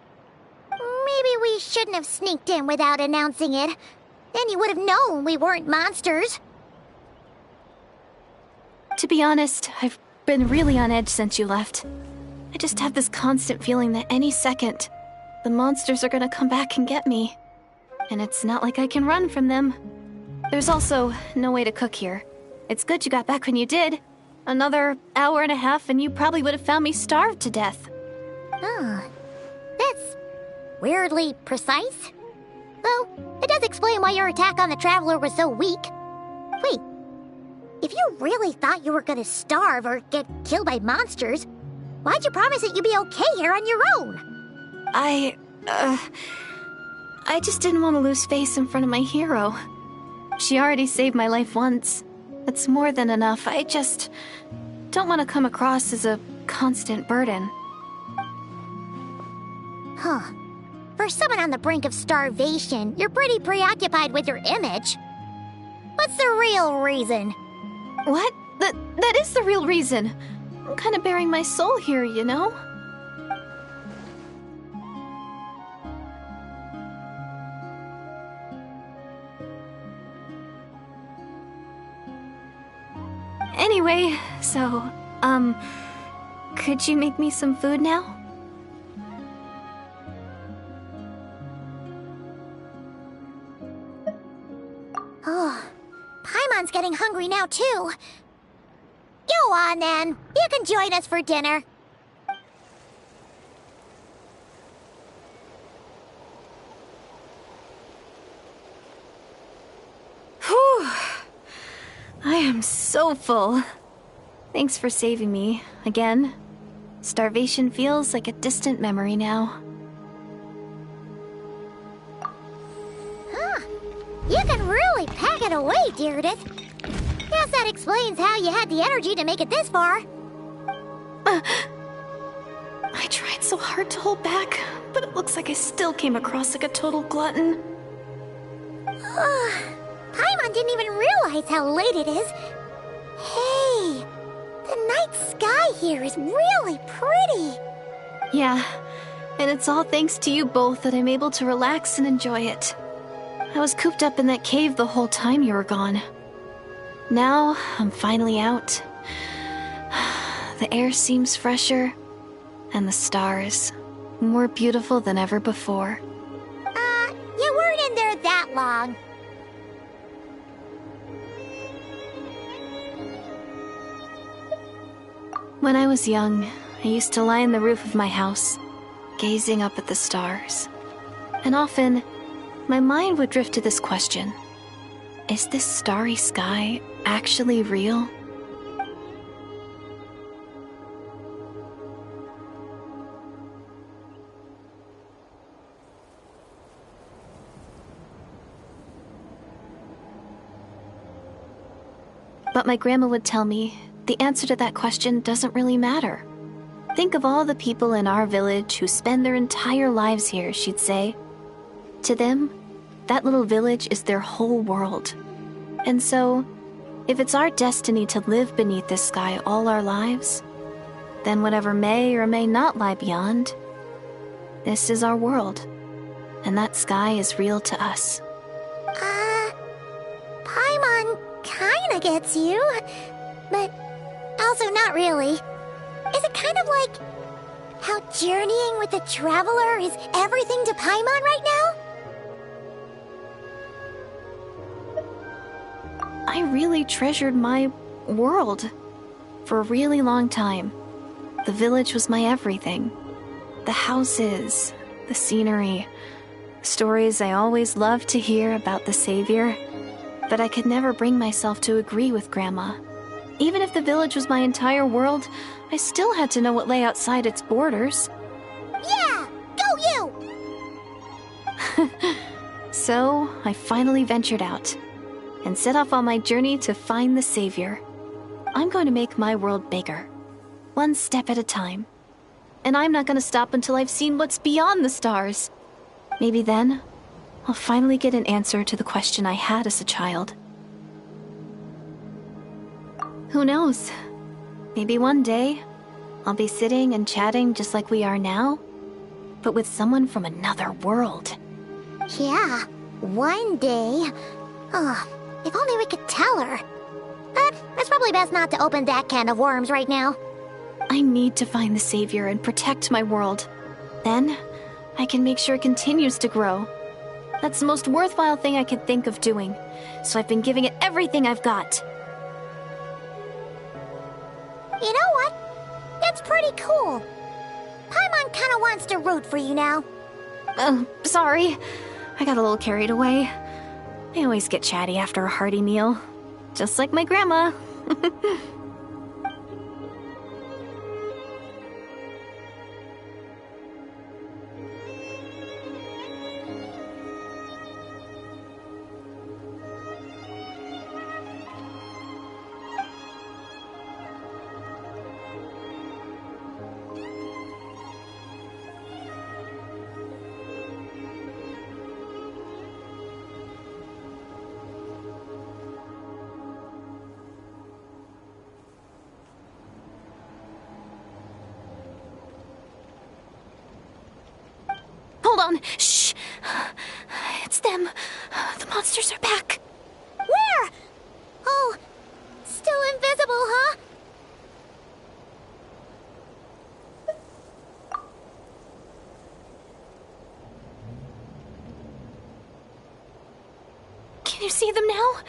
S2: Maybe we shouldn't have sneaked in without announcing it. Then you would have known we weren't monsters.
S7: To be honest, I've been really on edge since you left. I just have this constant feeling that any second, the monsters are gonna come back and get me. And it's not like I can run from them. There's also no way to cook here. It's good you got back when you did. Another hour and a half and you probably would have found me starved to death.
S2: Oh, that's weirdly precise. Though, it does explain why your attack on the Traveler was so weak. Wait, if you really thought you were gonna starve or get killed by monsters, why'd you promise that you'd be okay here on your own?
S7: I just didn't want to lose face in front of my hero. She already saved my life once. That's more than enough. I just don't want to come across as a constant burden.
S2: Huh. For someone on the brink of starvation, you're pretty preoccupied with your image. What's the real reason?
S7: What? That is the real reason. I'm kind of bearing my soul here, you know? Anyway, so, could you make me some food now?
S2: Oh, Paimon's getting hungry now, too. Go on, then. You can join us for dinner.
S7: Whew. I am so full. Thanks for saving me, again. Starvation feels like a distant memory now.
S2: Huh. You can really pack it away, Deirdre. Guess that explains how you had the energy to make it this far.
S7: I tried so hard to hold back, but it looks like I still came across like a total glutton.
S2: Paimon didn't even realize how late it is. Hey, the night sky here is really pretty.
S7: Yeah, and it's all thanks to you both that I'm able to relax and enjoy it. I was cooped up in that cave the whole time you were gone. Now, I'm finally out. The air seems fresher, and the stars more beautiful than ever before.
S2: You weren't in there that long.
S7: When I was young, I used to lie on the roof of my house, gazing up at the stars. And often, my mind would drift to this question. Is this starry sky actually real? But my grandma would tell me the answer to that question doesn't really matter. Think of all the people in our village who spend their entire lives here, she'd say. To them, that little village is their whole world. And so, if it's our destiny to live beneath this sky all our lives, then whatever may or may not lie beyond, this is our world. And that sky is real to us.
S2: kinda gets you, but also not really. Is it kind of like how journeying with the Traveler is everything to Paimon right now?
S7: I really treasured my world for a really long time. The village was my everything. The houses, the scenery, stories I always loved to hear about the Savior. But I could never bring myself to agree with Grandma. Even if the village was my entire world, I still had to know what lay outside its borders.
S2: Yeah! Go you!
S7: So, I finally ventured out and set off on my journey to find the Savior. I'm going to make my world bigger, one step at a time. And I'm not going to stop until I've seen what's beyond the stars. Maybe then, I'll finally get an answer to the question I had as a child. Who knows? Maybe one day, I'll be sitting and chatting just like we are now, but with someone from another world.
S2: Yeah, one day. Oh, if only we could tell her. But it's probably best not to open that can of worms right now.
S7: I need to find the Savior and protect my world. Then, I can make sure it continues to grow. That's the most worthwhile thing I could think of doing, so I've been giving it everything I've got.
S2: You know what? It's pretty cool. Paimon kinda wants to root for you now.
S7: Sorry. I got a little carried away. I always get chatty after a hearty meal. Just like my grandma. Hold on. Shh. It's them. The monsters are back.
S2: Where? Oh, still invisible, huh?
S7: Can you see them now?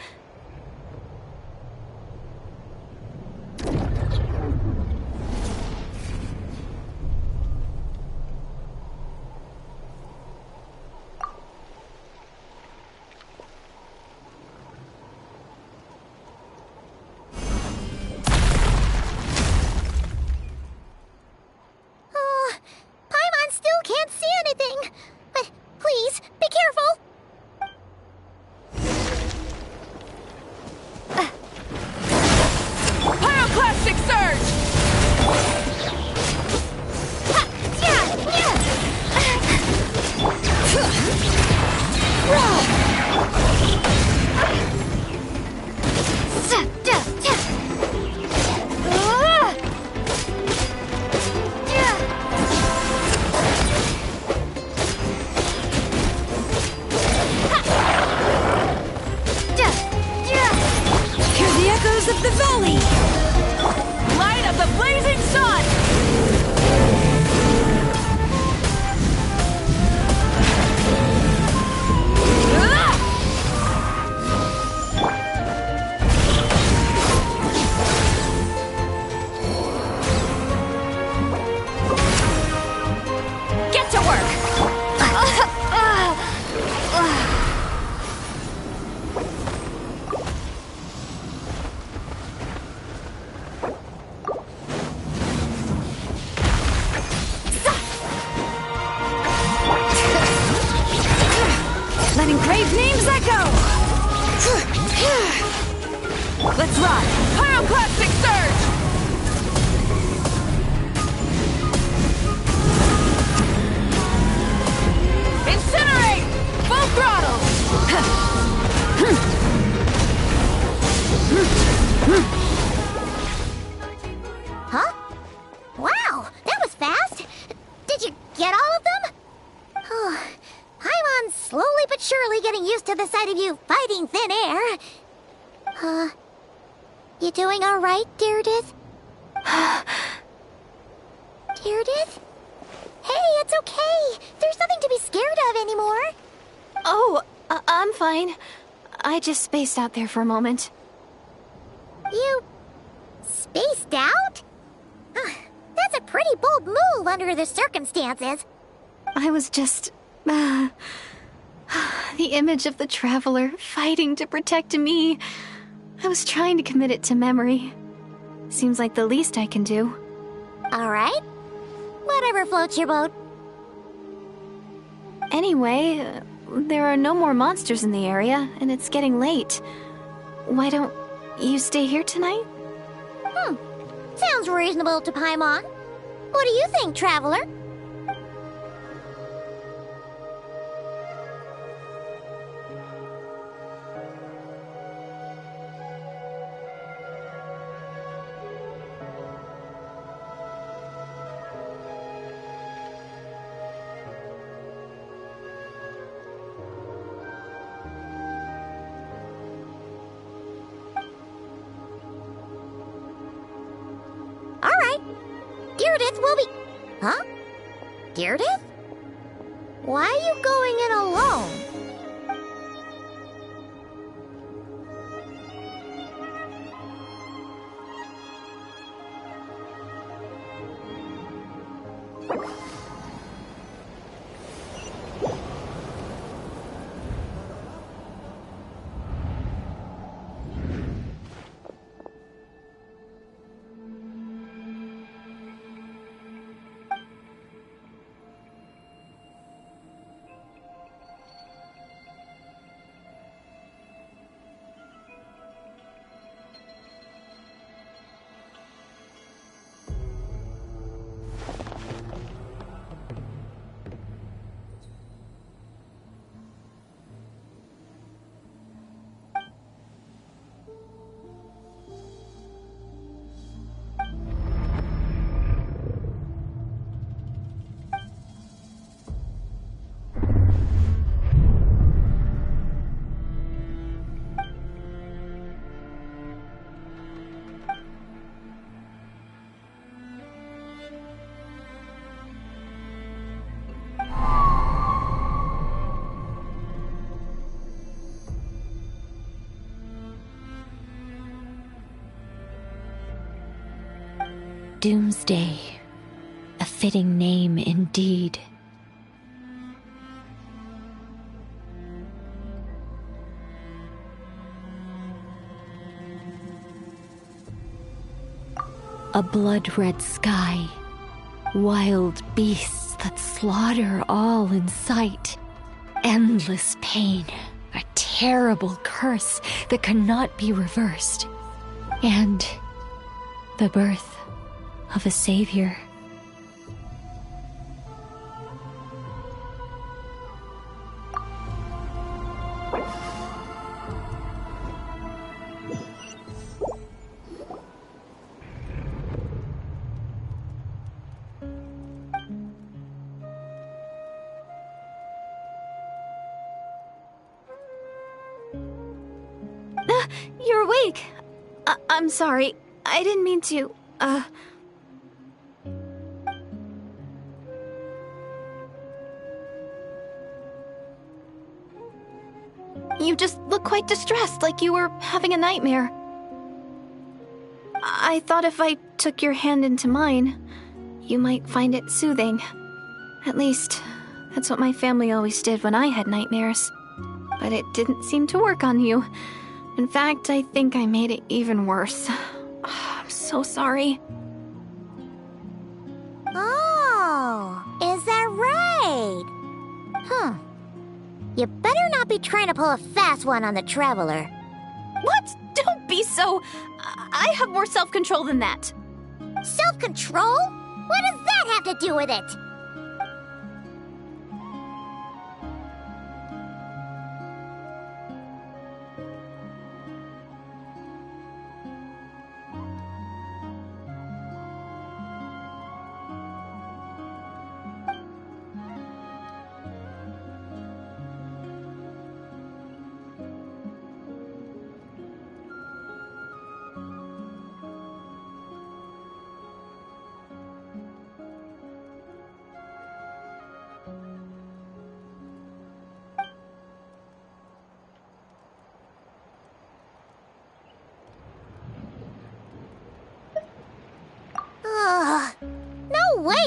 S9: Of the valley! Light of the blazing sun!
S4: Get to work!
S9: Let engraved names echo! Let's ride! Pyroclastic surge! Incinerate! Full throttle!
S2: Huh? Wow, that was fast! Did you get all of them? Oh, Paimon's slowly but surely getting used to the sight of you fighting thin air. You doing alright, Deirdith? Deirdith? Hey, it's okay! There's nothing to be scared of anymore!
S7: Oh, I'm fine. I just spaced out there for a moment.
S2: You... spaced out? That's a pretty bold move under the circumstances.
S7: I was just... the image of the Traveler fighting to protect me. I was trying to commit it to memory. Seems like the least I can do.
S2: Alright. Whatever floats your boat.
S7: Anyway, there are no more monsters in the area, and it's getting late. Why don't you stay here tonight?
S2: Sounds reasonable to Paimon. What do you think, Traveler? Alright. Deirdith will be... Huh? Deirdith? Why are you going in alone?
S10: Doomsday. A fitting name indeed. A blood-red sky. Wild beasts that slaughter all in sight. Endless pain. A terrible curse that cannot be reversed. And the birth of a savior.
S7: You're awake. I'm sorry. I didn't mean to, You just look quite distressed, like you were having a nightmare. I thought if I took your hand into mine, you might find it soothing. At least, that's what my family always did when I had nightmares. But it didn't seem to work on you. In fact, I think I made it even worse. I'm so sorry.
S2: Oh, is that right? Huh. You better not be trying to pull a fast one on the Traveler.
S7: What? Don't be so... I have more self-control than that.
S2: Self-control? What does that have to do with it?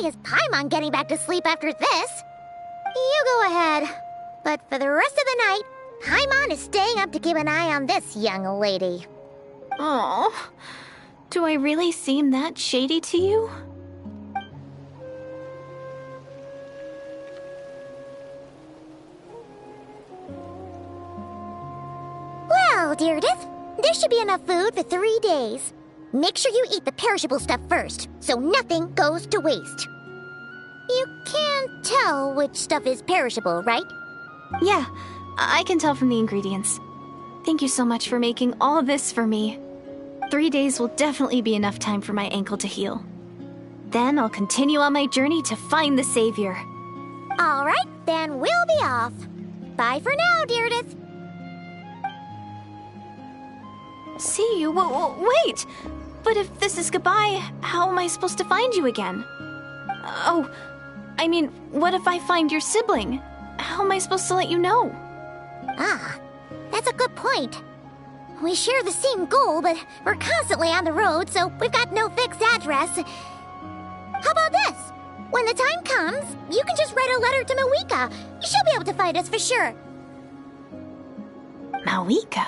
S2: way is Paimon getting back to sleep after this. You go ahead. But for the rest of the night, Paimon is staying up to keep an eye on this young lady.
S7: Oh, do I really seem that shady to you?
S2: Well, Deirdre, there should be enough food for 3 days. Make sure you eat the perishable stuff first, so nothing goes to waste. You can't tell which stuff is perishable, right?
S7: Yeah, I can tell from the ingredients. Thank you so much for making all of this for me. 3 days will definitely be enough time for my ankle to heal. Then I'll continue on my journey to find the Savior.
S2: All right, then we'll be off. Bye for now, Deirdre.
S7: See you? Wait! But if this is goodbye, how am I supposed to find you again? Oh, I mean, what if I find your sibling? How am I supposed to let you know?
S2: Ah, that's a good point. We share the same goal, but we're constantly on the road, so we've got no fixed address. How about this? When the time comes, you can just write a letter to Mawika. She'll be able to find us for sure.
S7: Mawika?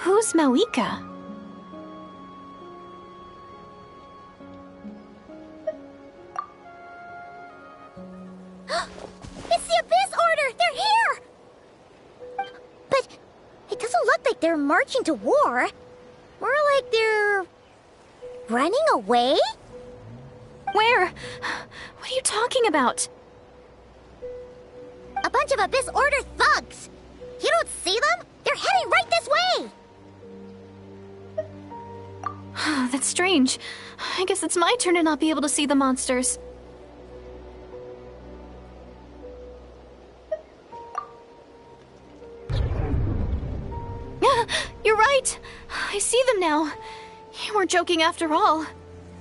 S7: Who's Mawika?
S2: It's the Abyss Order! They're here! But it doesn't look like they're marching to war. More like they're running away?
S7: Where? What are you talking about?
S2: A bunch of Abyss Order thugs! You don't see them? They're heading right this way!
S7: That's strange. I guess it's my turn to not be able to see the monsters. You're right! I see them now. You weren't joking after all.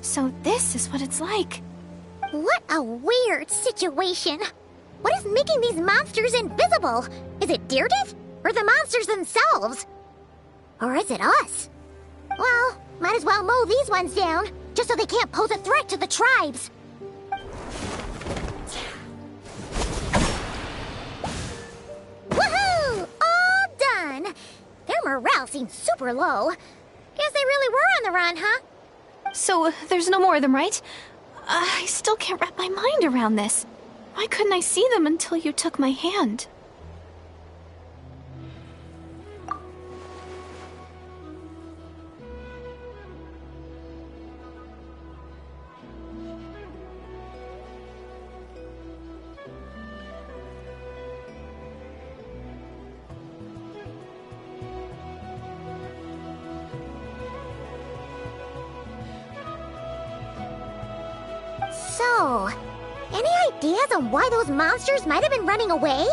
S7: So this is what it's like.
S2: What a weird situation. What is making these monsters invisible? Is it Deirdre? Or the monsters themselves? Or is it us? Well, might as well mow these ones down, just so they can't pose a threat to the tribes. Woohoo! All done! Their morale seems super low. Guess they really were on the run, huh?
S7: So there's no more of them, right? I still can't wrap my mind around this. Why couldn't I see them until you took my hand?
S2: So, any ideas on why those monsters might have been running away?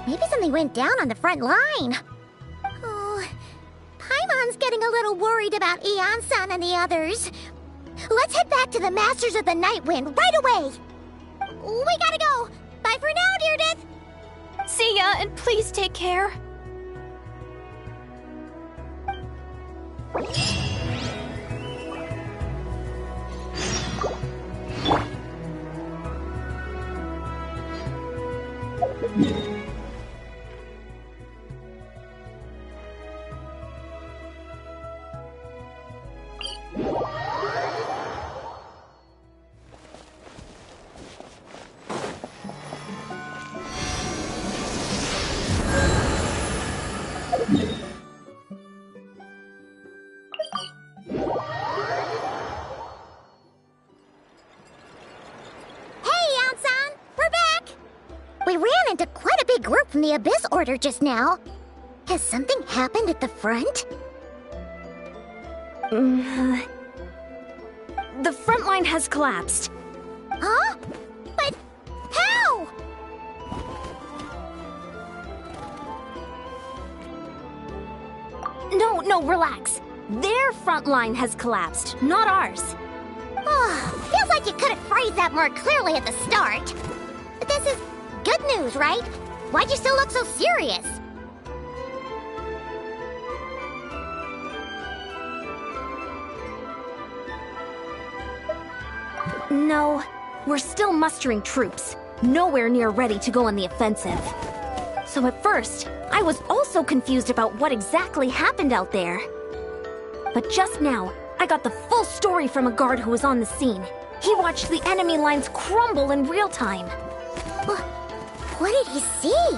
S2: Maybe something went down on the front line. Oh, Paimon's getting a little worried about Eon-san and the others. Let's head back to the Masters of the Night Wind right away. We gotta go. Bye for now, Deirdre.
S7: See ya, and please take care.
S2: Group from the Abyss Order just now. Has something happened at the front?
S1: The front line has collapsed.
S2: Huh? But how?
S1: No, relax. Their front line has collapsed, not ours.
S2: Oh, feels like you could have phrased that more clearly at the start. But this is good news, right? Why'd you still look so serious?
S1: No, We're still mustering troops, nowhere near ready to go on the offensive. So at first, I was also confused about what exactly happened out there. But just now, I got the full story from a guard who was on the scene. He watched the enemy lines crumble in real time.
S2: What did he see?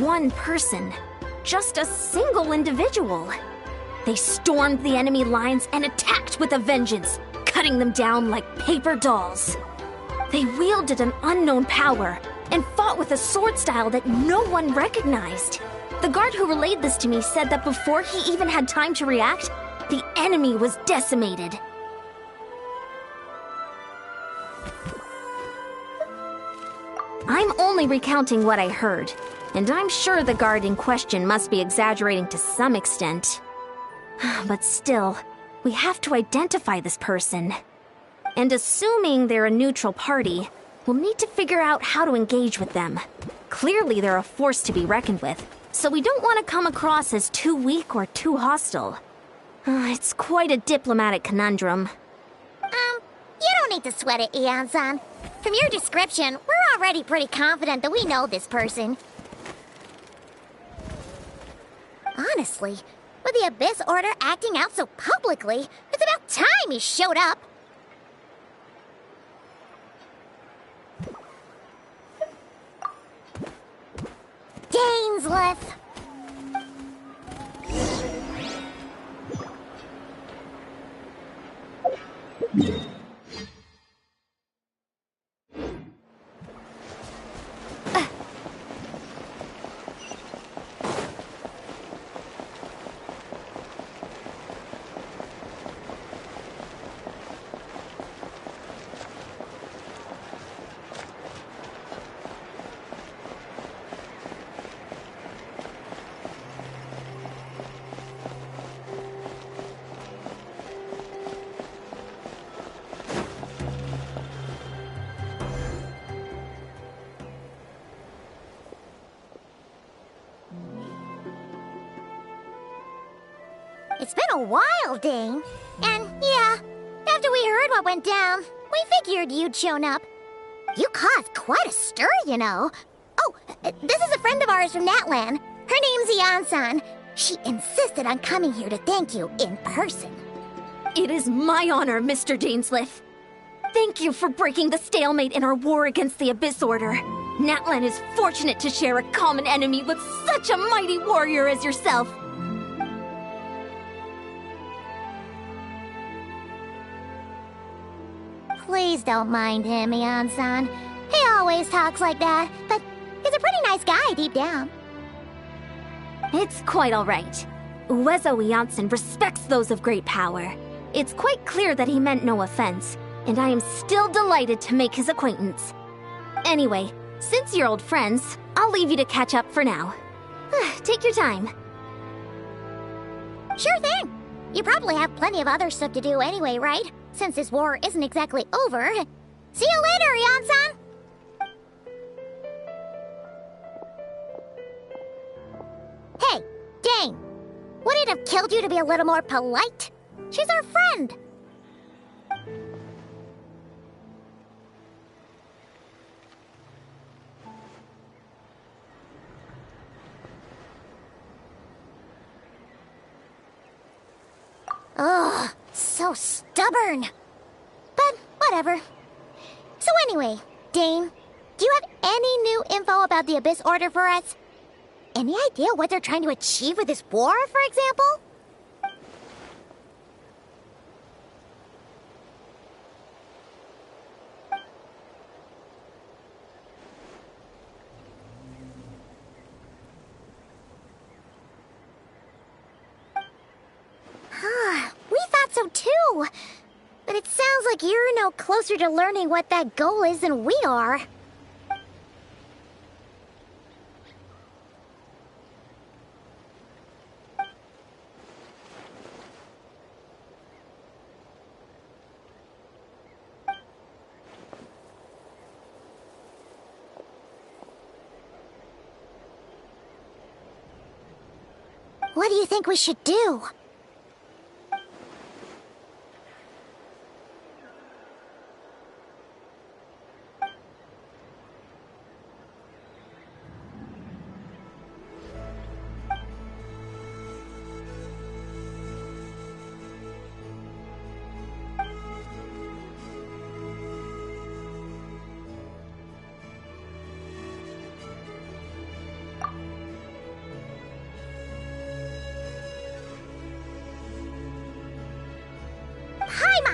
S1: One person. Just a single individual. They stormed the enemy lines and attacked with a vengeance, cutting them down like paper dolls. They wielded an unknown power and fought with a sword style that no one recognized. The guard who relayed this to me said that before he even had time to react, the enemy was decimated. I'm only recounting what I heard, and I'm sure the guard in question must be exaggerating to some extent. But still, we have to identify this person. And assuming they're a neutral party, we'll need to figure out how to engage with them. Clearly they're a force to be reckoned with, so we don't want to come across as too weak or too hostile. It's quite a diplomatic conundrum.
S2: You don't need to sweat it, Eon-san. From your description, we're already pretty confident that we know this person. Honestly, with the Abyss Order acting out so publicly, it's about time he showed up. Dainsleif! It's been a while, Dane. And yeah, after we heard what went down, we figured you'd shown up. You caused quite a stir, you know. Oh, this is a friend of ours from Natlan. Her name's Eon-san. She insisted on coming here to thank you in person.
S1: It is my honor, Mr. Dainsleif. Thank you for breaking the stalemate in our war against the Abyss Order. Natlan is fortunate to share a common enemy with such a mighty warrior as yourself.
S2: Please don't mind him, Eon-san. He always talks like that, but he's a pretty nice guy deep down.
S1: It's quite all right. Uezo Eonson respects those of great power. It's quite clear that he meant no offense, and I am still delighted to make his acquaintance. Anyway, since you're old friends, I'll leave you to catch up for now. Take your time.
S2: Sure thing. You probably have plenty of other stuff to do anyway, right? Since this war isn't exactly over. See you later, Eon-san! Hey, Dane! Would it have killed you to be a little more polite? She's our friend! Ugh, so stubborn. But whatever. So anyway, Dane, do you have any new info about the Abyss Order for us? Any idea what they're trying to achieve with this war, for example? We thought so too. But it sounds like you're no closer to learning what that goal is than we are. What do you think we should do?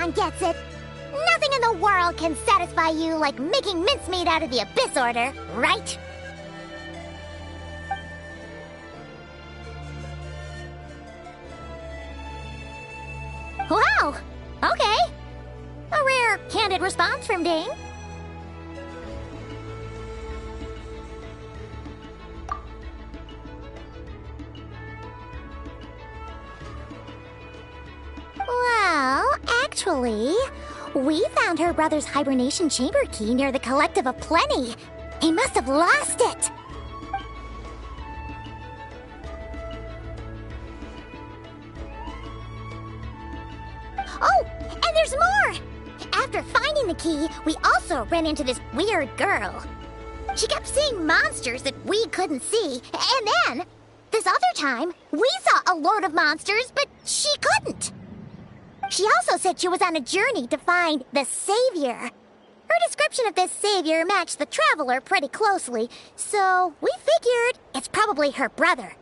S2: Paimon gets it. Nothing in the world can satisfy you like making mincemeat out of the Abyss Order, right? Wow! Okay. A rare, candid response from Dane. Well, actually, we found her brother's hibernation chamber key near the Collective of Plenty. He must have lost it. Oh, and there's more! After finding the key, we also ran into this weird girl. She kept seeing monsters that we couldn't see, and then, this other time, we saw a load of monsters, but she couldn't. She also said she was on a journey to find the Savior. Her description of this Savior matched the Traveler pretty closely, so we figured it's probably her brother.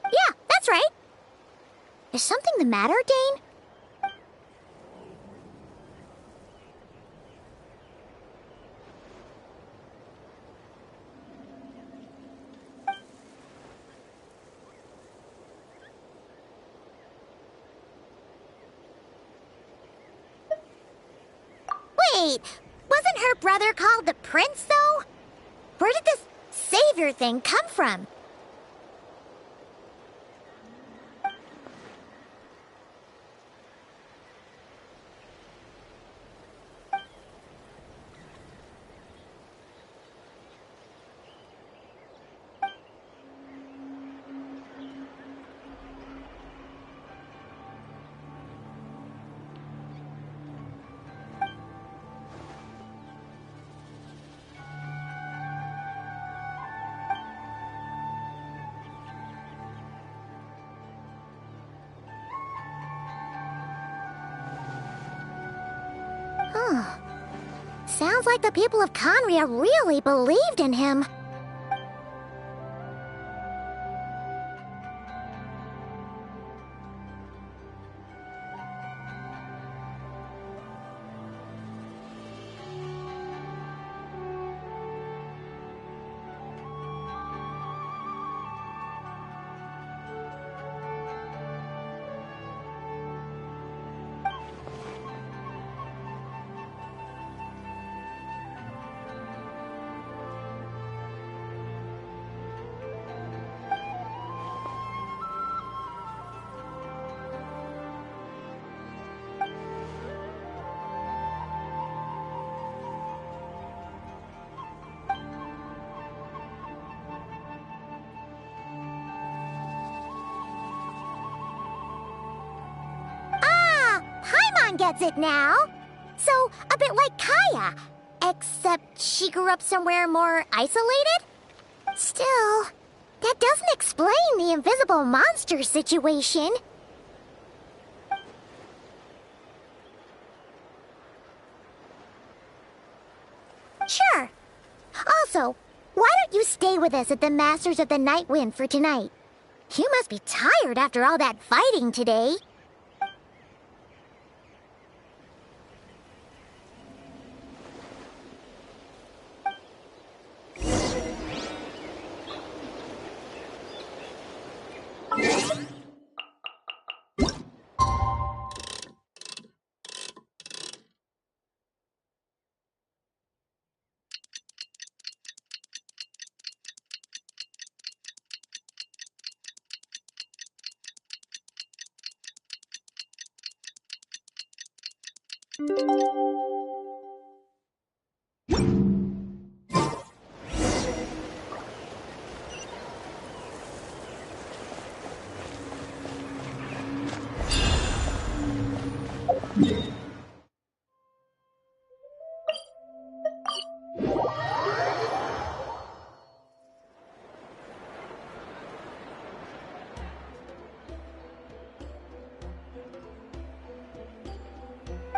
S2: Yeah, that's right. Is something the matter, Dane? Wait, wasn't her brother called the Prince, though? Where did this Savior thing come from? Sounds like the people of Conria really believed in him. Gets it now. So, a bit like Kaya, except she grew up somewhere more isolated? Still, that doesn't explain the invisible monster situation. Sure. Also, why don't you stay with us at the Masters of the Night Wind for tonight? You must be tired after all that fighting today.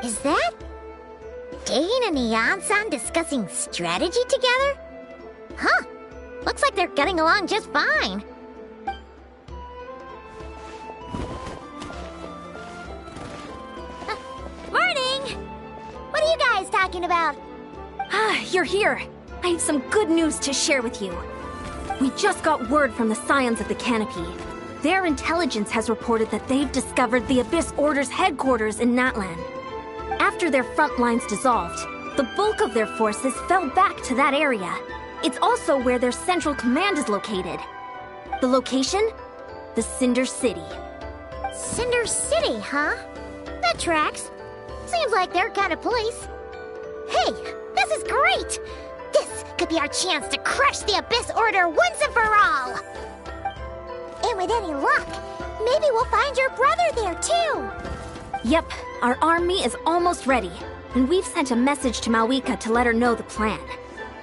S2: Is that Dane and Eon-san discussing strategy together? Huh. Looks like they're getting along just fine. Morning! What are you guys talking about?
S1: Ah, you're here. I have some good news to share with you. We just got word from the Scions of the Canopy. Their intelligence has reported that they've discovered the Abyss Order's headquarters in Natlan. After their front lines dissolved, the bulk of their forces fell back to that area. It's also where their central command is located. The location? The Cinder City.
S2: Cinder City, huh? That tracks. Seems like their kind of place. Hey, this is great! This could be our chance to crush the Abyss Order once and for all! And with any luck, maybe we'll find your brother there too!
S1: Yep, our army is almost ready, and we've sent a message to Mawika to let her know the plan.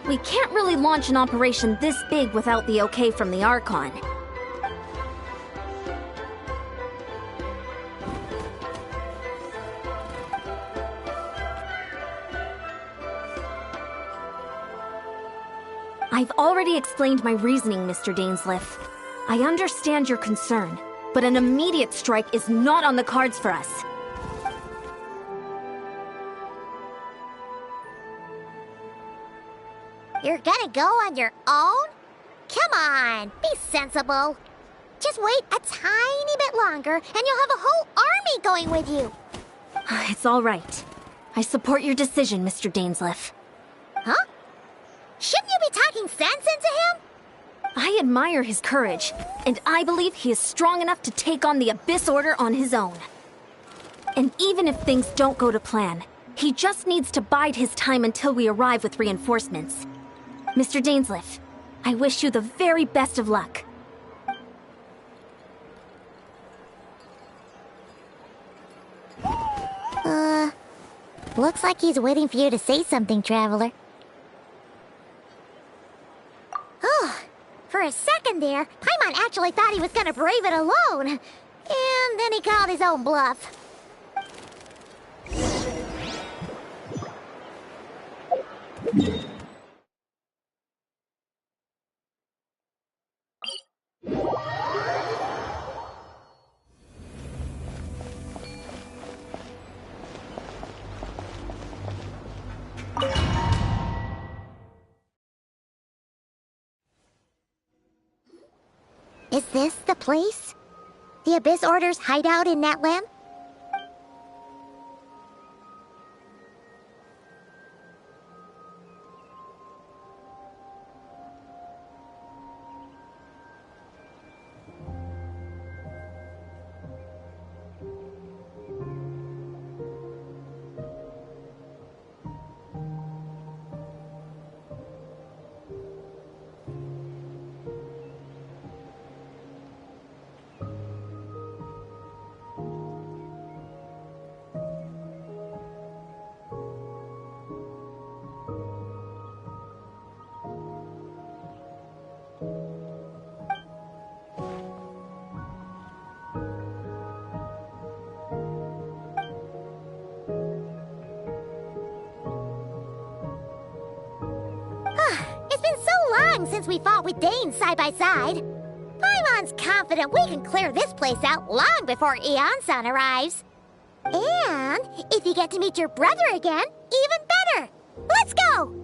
S1: We can't really launch an operation this big without the okay from the Archon. I've already explained my reasoning, Mr. Dainsleif. I understand your concern, but an immediate strike is not on the cards for us.
S2: You're gonna go on your own? Come on, be sensible. Just wait a tiny bit longer and you'll have a whole army going with you.
S1: It's all right. I support your decision, Mr. Dainsleif.
S2: Huh? Shouldn't you be talking sense into him?
S1: I admire his courage, and I believe he is strong enough to take on the Abyss Order on his own. And even if things don't go to plan, he just needs to bide his time until we arrive with reinforcements. Mr. Dainsleif, I wish you the very best of luck.
S2: Looks like he's waiting for you to say something, Traveler. Oh, for a second there, Paimon actually thought he was gonna brave it alone. And then he called his own bluff. Is this the place? The Abyss Order's hideout in Natlan? Since we fought with Dane side by side. Paimon's confident we can clear this place out long before Eon-san arrives. And if you get to meet your brother again, even better. Let's go!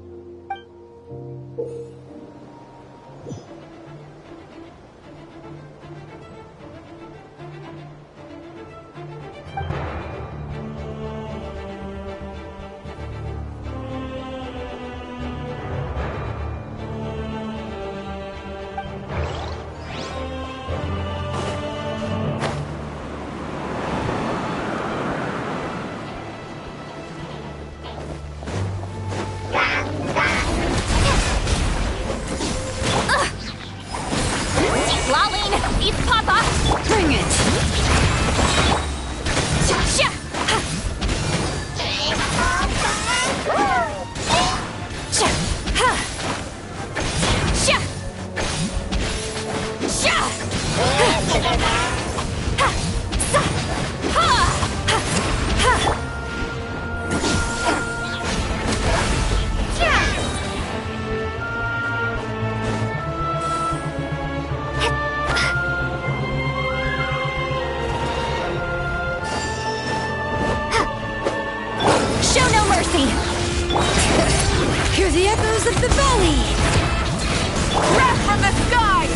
S4: mercy!
S10: Hear the echoes of the valley!
S9: Wrath from the sky!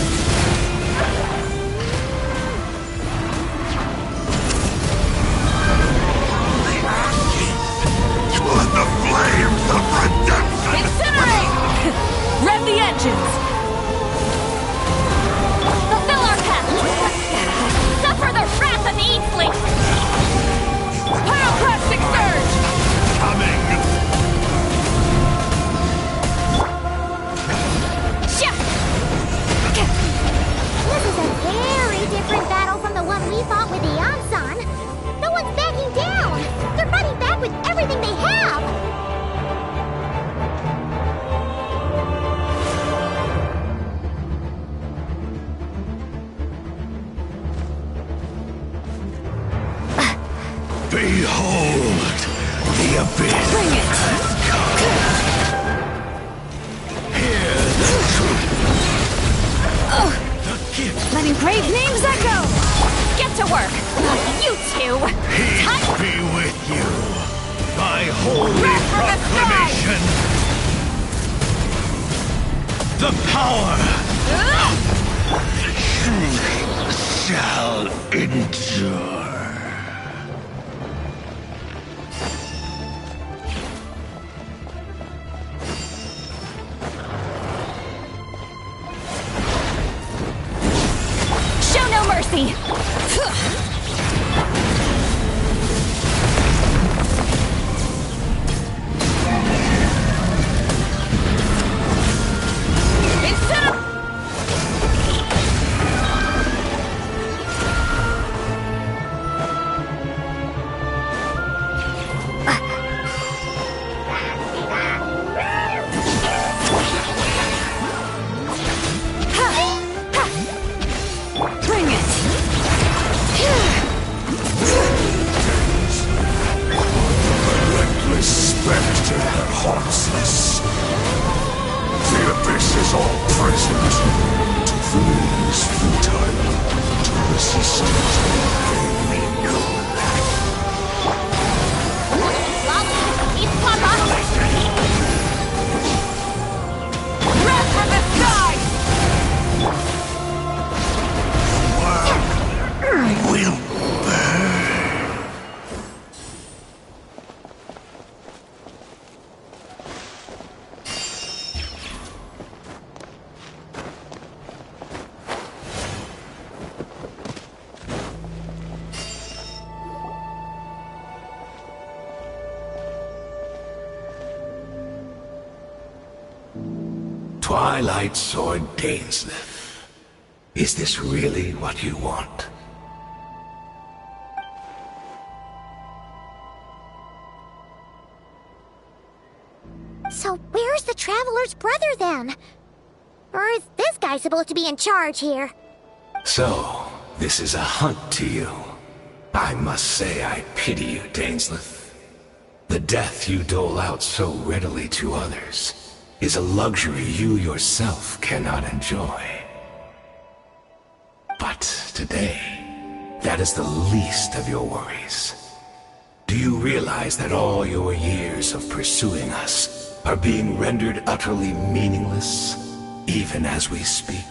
S6: The flames of redemption!
S9: Incinerate! Rev the engines!
S4: Fulfill our path! Suffer the wrath of the Eat Fleet!
S9: Pyroclastic surge!
S6: Coming!
S2: This is a very different battle from the one we fought with the Ansan. No one's backing down. They're fighting back with everything they have.
S6: Behold! The abyss!
S10: Bring it!
S6: Hear the truth! The gift!
S10: Letting brave names echo!
S4: Get to work! You two!
S6: Peace be with you! By holy
S9: Wrath from the sky!
S6: proclamation! The power! The truth shall endure!
S4: Show no mercy!
S10: Bring it!
S6: Relentless spectre that haunts us. The abyss is all present. To flee is futile. To resist it gave me no life.
S9: Wrath from the sky!
S6: Will burn. Twilight Sword Dainsleif. Is this really what you want?
S2: So where's the Traveler's brother then? Or is this guy supposed to be in charge here?
S6: So, this is a hunt to you. I must say I pity you, Dainsleif. The death you dole out so readily to others is a luxury you yourself cannot enjoy. But today, that is the least of your worries. Do you realize that all your years of pursuing us are being rendered utterly meaningless, even as we speak?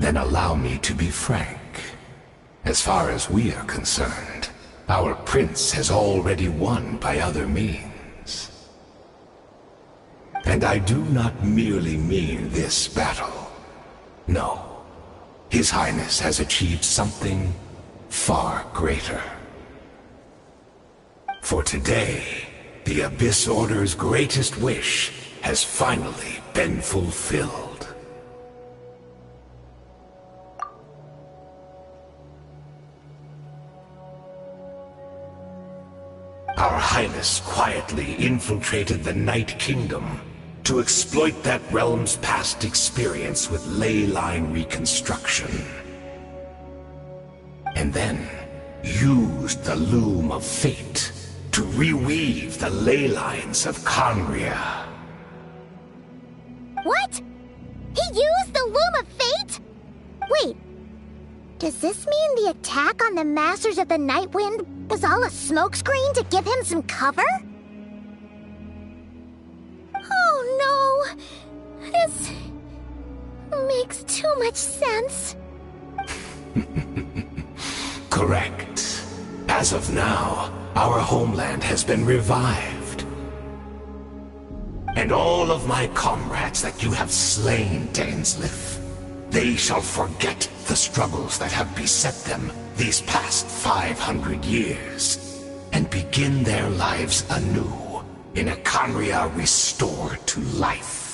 S6: Then allow me to be frank. As far as we are concerned, our prince has already won by other means. And I do not merely mean this battle. No. His Highness has achieved something far greater. For today, the Abyss Order's greatest wish has finally been fulfilled. Our Highness quietly infiltrated the Night Kingdom to exploit that realm's past experience with ley line reconstruction. And then used the Loom of Fate to reweave the ley lines of Conria.
S2: What? He used the Loom of Fate? Wait, does this mean the attack on the Masters of the Night Wind was all a smokescreen to give him some cover? Oh no! This makes too much sense.
S6: Correct. As of now, our homeland has been revived. And all of my comrades that you have slain, Dainsleif, they shall forget the struggles that have beset them these past 500 years, and begin their lives anew in a Khaenri'ah restored to life.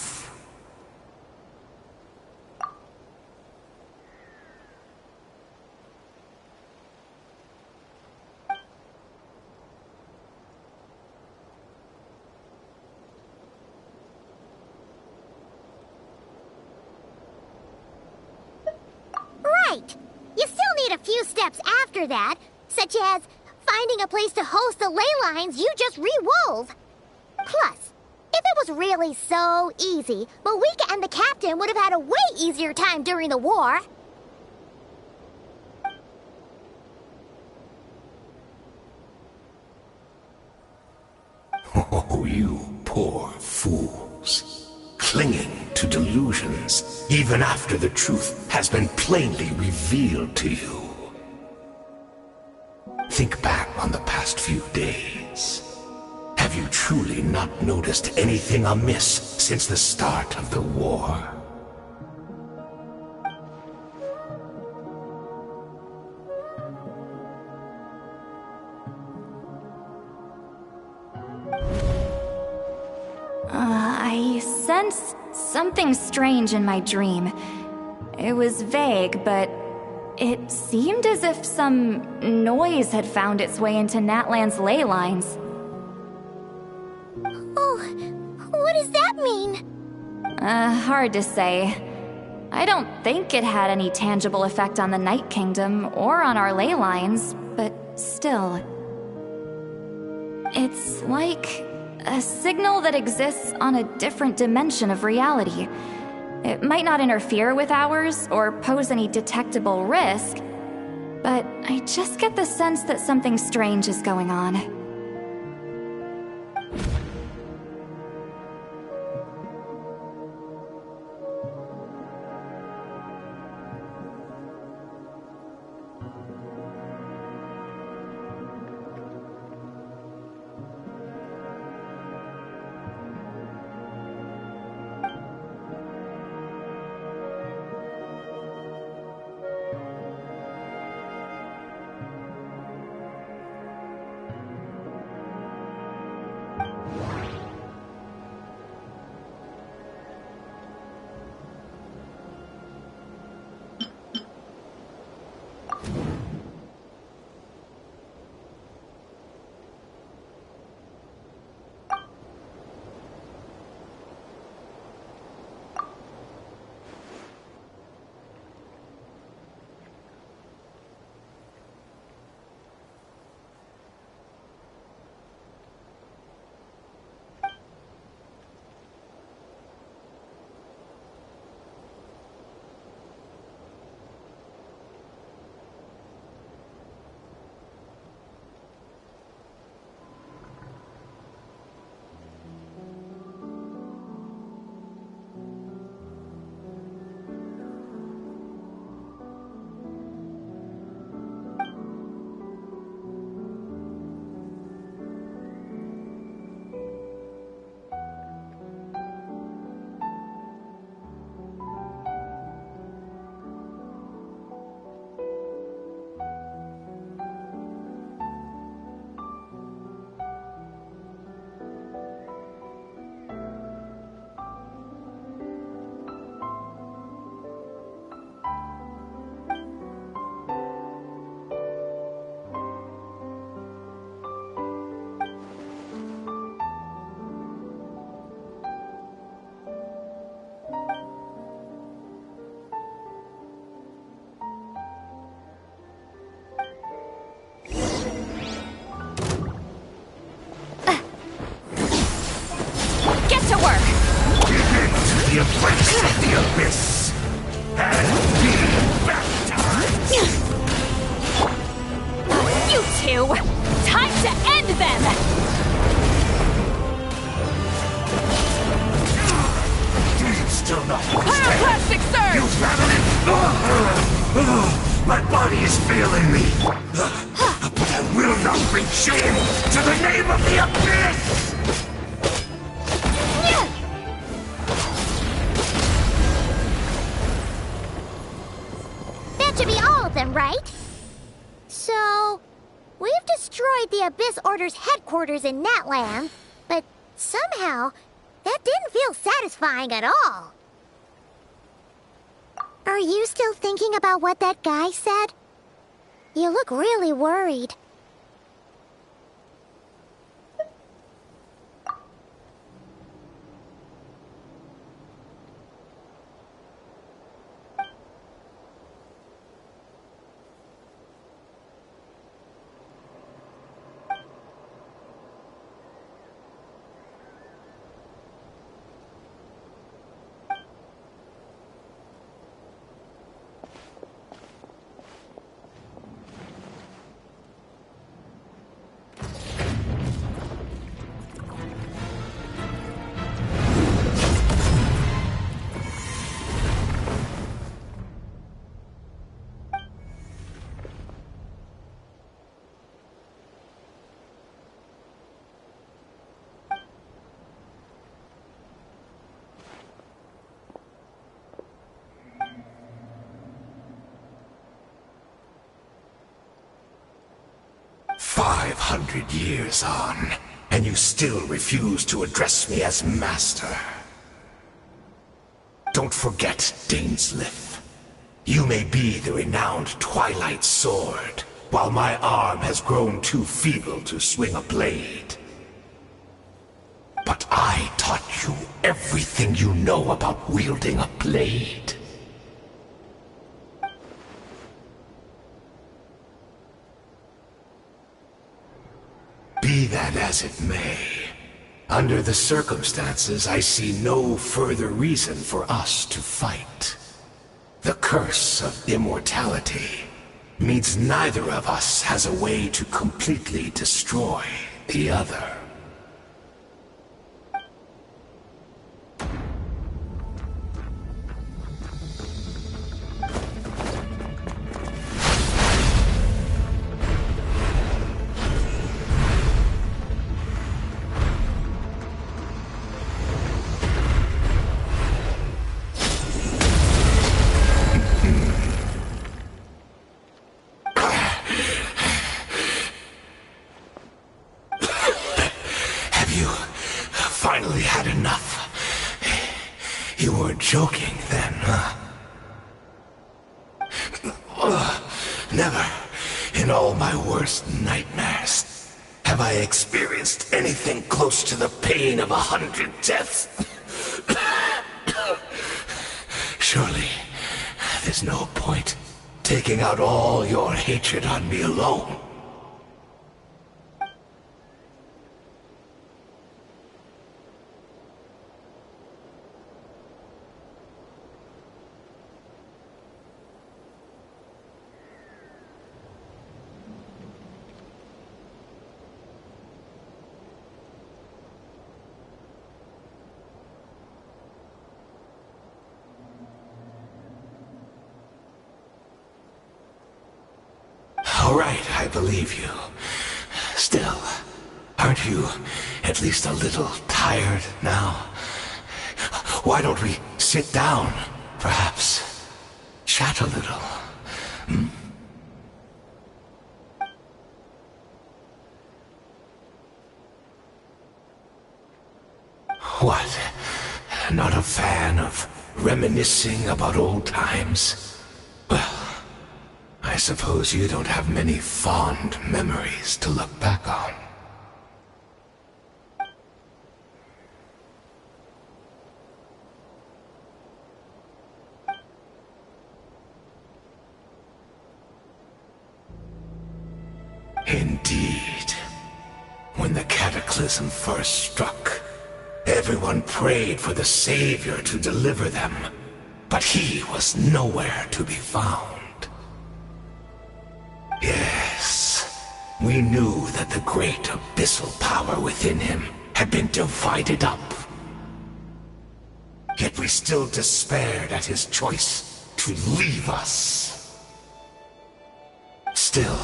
S2: Right! You still need a few steps after that, such as finding a place to host the ley lines you just re-wove. Plus, if it was really so easy, Moika and the captain would have had a way easier time during the war.
S6: Oh, you poor fools. Clinging to delusions, even after the truth has been plainly revealed to you. Think back on the past few days. Have you truly not noticed anything amiss since the start of the war?
S4: I sensed something strange in my dream. It was vague, but it seemed as if some noise had found its way into Natlan's ley lines.
S2: Oh, what does that mean?
S4: Hard to say. I don't think it had any tangible effect on the Night Kingdom or on our ley lines, but still. It's like a signal that exists on a different dimension of reality. It might not interfere with ours or pose any detectable risk, but I just get the sense that something strange is going on.
S6: embrace of the abyss and be baptized.
S4: You two! Time to end them!
S6: Do you still not understand?
S10: Pyroclastic surge!
S6: You family! My body is failing me. But I will not bring shame to the name of the abyss!
S2: That should be all of them, right? So, we've destroyed the Abyss Order's headquarters in Natland, but somehow, that didn't feel satisfying at all. Are you still thinking about what that guy said? You look really worried.
S6: Years on, and you still refuse to address me as master. Don't forget, Dainsleif. You may be the renowned Twilight Sword, while my arm has grown too feeble to swing a blade. But I taught you everything you know about wielding a blade. Be that as it may, under the circumstances, I see no further reason for us to fight. The curse of immortality means neither of us has a way to completely destroy the other. Finally had enough. You weren't joking then, huh? Never, in all my worst nightmares, have I experienced anything close to the pain of 100 deaths. Surely, there's no point taking out all your hatred on me alone. All right, I believe you. Still, aren't you at least a little tired now? Why don't we sit down, perhaps? Chat a little, hmm? What? Not a fan of reminiscing about old times? Well, I suppose you don't have many fond memories to look back on. Indeed. When the cataclysm first struck, Everyone prayed for the Savior to deliver them, but he was nowhere to be found. Yes, we knew that the great abyssal power within him had been divided up. Yet we still despaired at his choice to leave us. Still,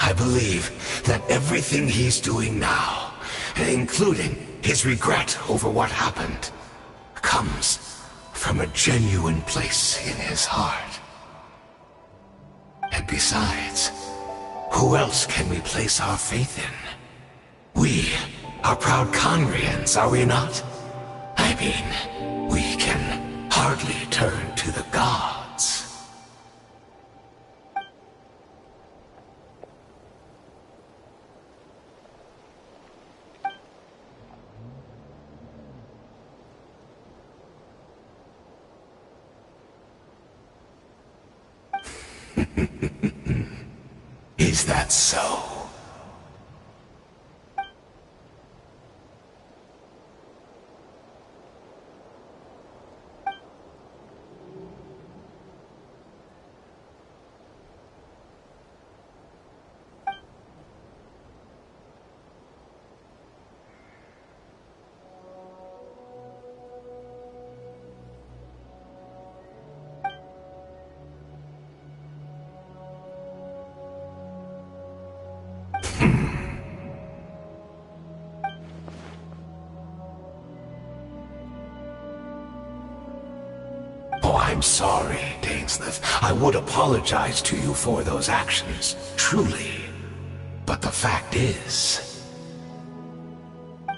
S6: I believe that everything he's doing now, including his regret over what happened, comes from a genuine place in his heart. And besides, who else can we place our faith in? We are proud Conrians, are we not? I mean, we can hardly turn to the gods. Is that so? Oh, I'm sorry, Dainsleif. I would apologize to you for those actions, truly. But the fact is,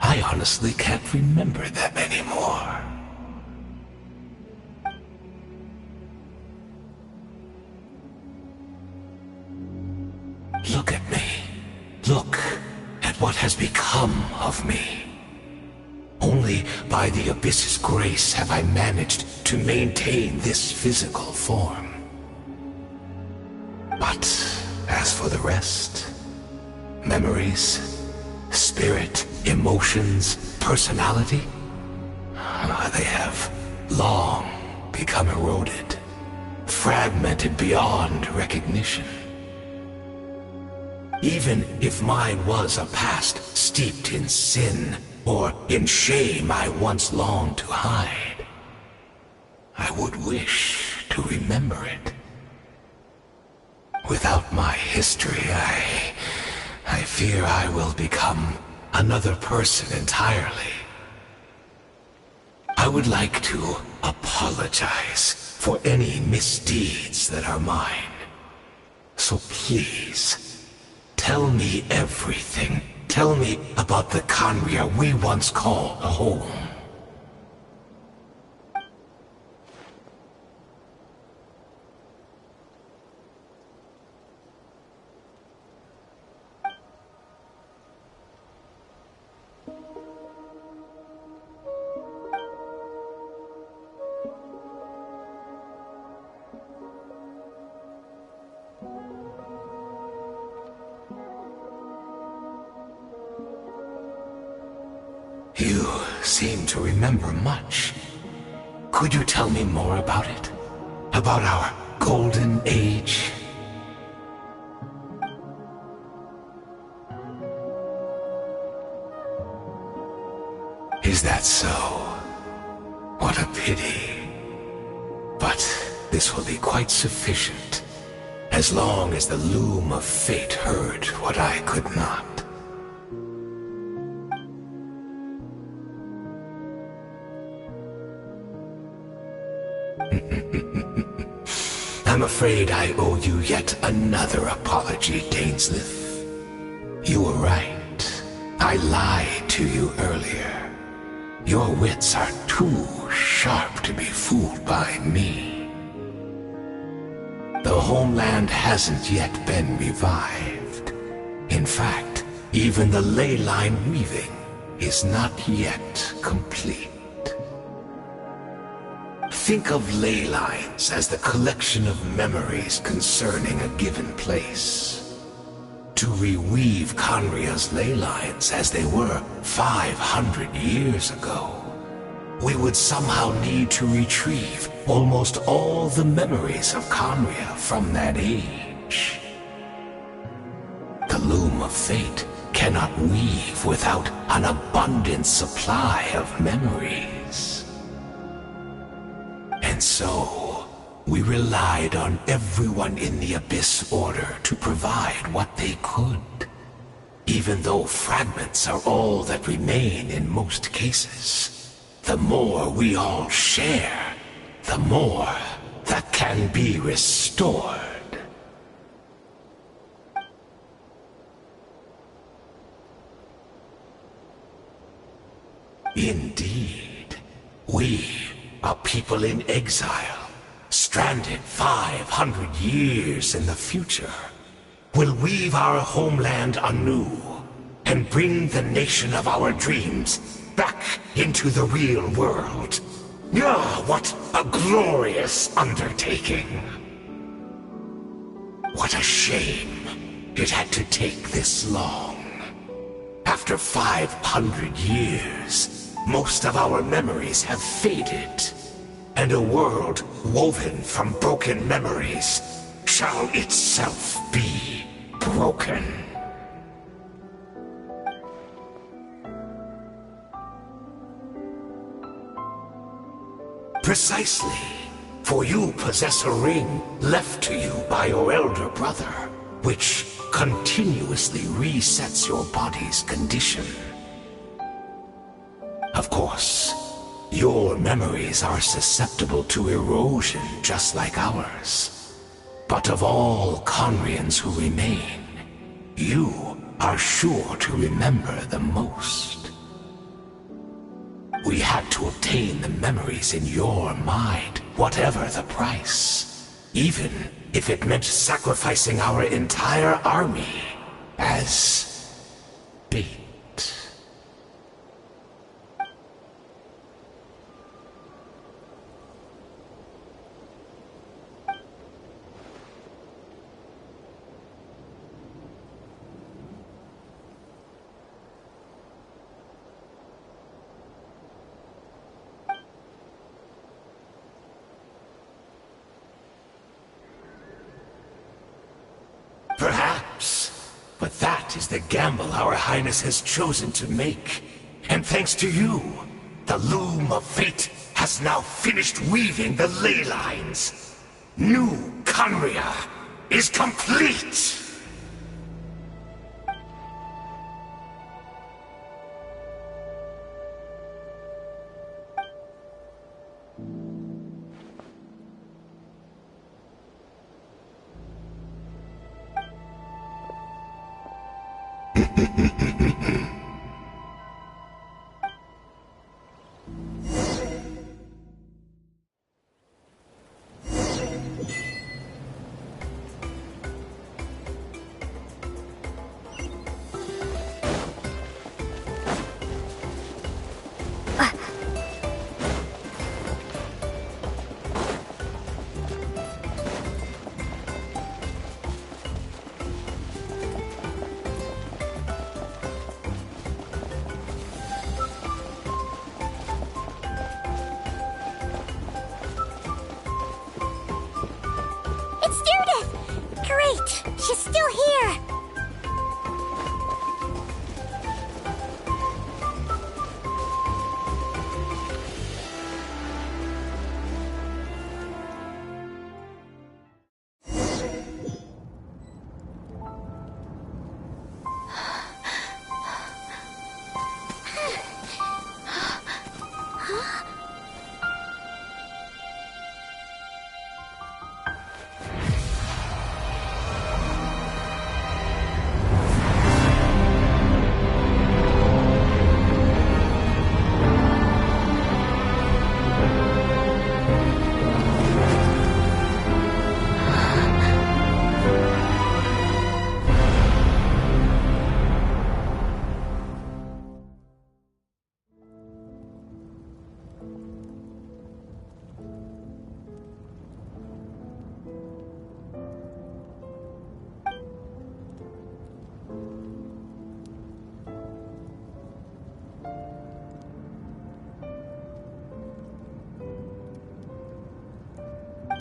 S6: I honestly can't remember them anymore. Look at me. Look at what has become of me. Only by the Abyss's grace have I managed to maintain this physical form. But as for the rest, memories, spirit, emotions, personality, they have long become eroded, fragmented beyond recognition. Even if mine was a past steeped in sin, or in shame I once longed to hide, I would wish to remember it. Without my history, I fear I will become another person entirely. I would like to apologize for any misdeeds that are mine. So please, tell me everything. Tell me about the Conria we once called home. You seem to remember much. Could you tell me more about it? About our golden age? Is that so? What a pity. But this will be quite sufficient, as long as the loom of fate heard what I could not. I'm afraid I owe you yet another apology, Dainsleif. You were right. I lied to you earlier. Your wits are too sharp to be fooled by me. The homeland hasn't yet been revived. In fact, even the ley line weaving is not yet complete. Think of ley lines as the collection of memories concerning a given place. to reweave Conria's ley lines as they were 500 years ago, we would somehow need to retrieve almost all the memories of Conria from that age. The loom of fate cannot weave without an abundant supply of memories. And so, we relied on everyone in the Abyss Order to provide what they could, even though fragments are all that remain in most cases. The more we all share, the more that can be restored. Indeed, we, a people in exile, stranded 500 years in the future, will weave our homeland anew and bring the nation of our dreams back into the real world. Ah, what a glorious undertaking! What a shame it had to take this long. After 500 years, most of our memories have faded, and a world woven from broken memories shall itself be broken. Precisely, for you possess a ring left to you by your elder brother, which continuously resets your body's condition. Of course, your memories are susceptible to erosion just like ours. But of all Conrians who remain, you are sure to remember the most. We had to obtain the memories in your mind, whatever the price. Even if it meant sacrificing our entire army as bait. Perhaps, but that is the gamble our Highness has chosen to make. And thanks to you, the loom of fate has now finished weaving the ley lines. New Conria is complete!
S2: She's still here!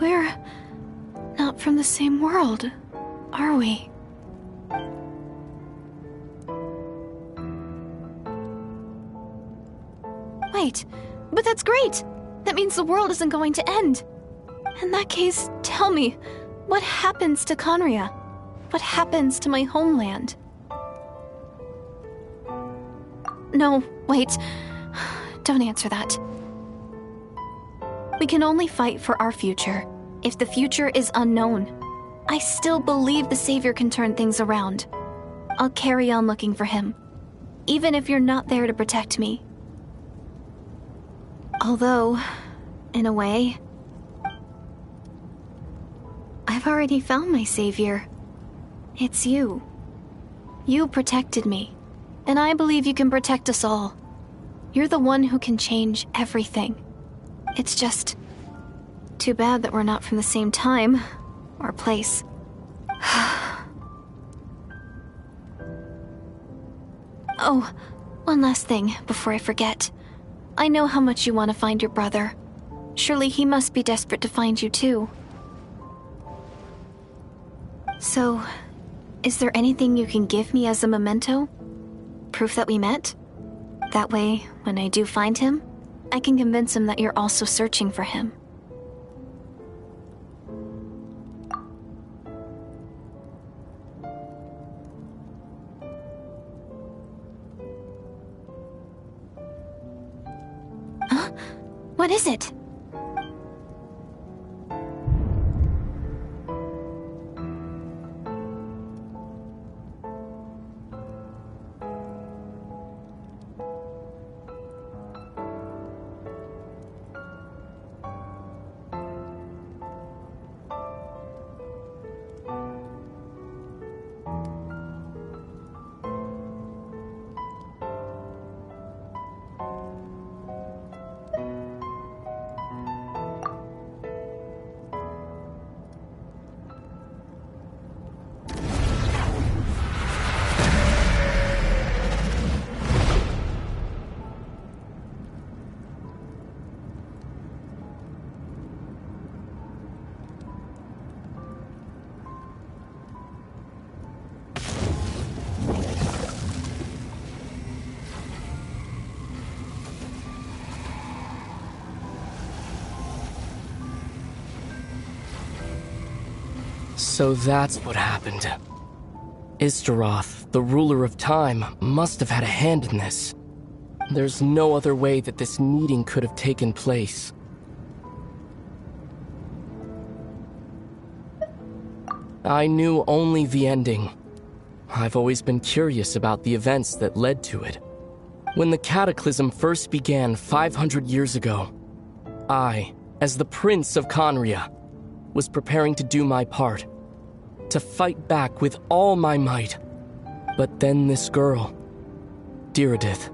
S7: We're not from the same world, are we? Wait, but that's great! That means the world isn't going to end. In that case, tell me, what happens to Conria? What happens to my homeland? No, wait. Don't answer that. We can only fight for our future. If the future is unknown, I still believe the Savior can turn things around. I'll carry on looking for him, even if you're not there to protect me. Although, in a way, I've already found my savior. It's you. You protected me, and I believe you can protect us all. You're the one who can change everything. It's just too bad that we're not from the same time or place. Oh, one last thing before I forget. I know how much you want to find your brother. Surely he must be desperate to find you too. So, is there anything you can give me as a memento? Proof that we met? That way, when I do find him, I can convince him that you're also searching for him. Huh? What is it?
S11: So that's what happened. Istaroth, the ruler of time, must have had a hand in this. There's no other way that this meeting could have taken place. I knew only the ending. I've always been curious about the events that led to it. When the Cataclysm first began 500 years ago, I, as the Prince of Conria, was preparing to do my part, to fight back with all my might. But then this girl, Diridith,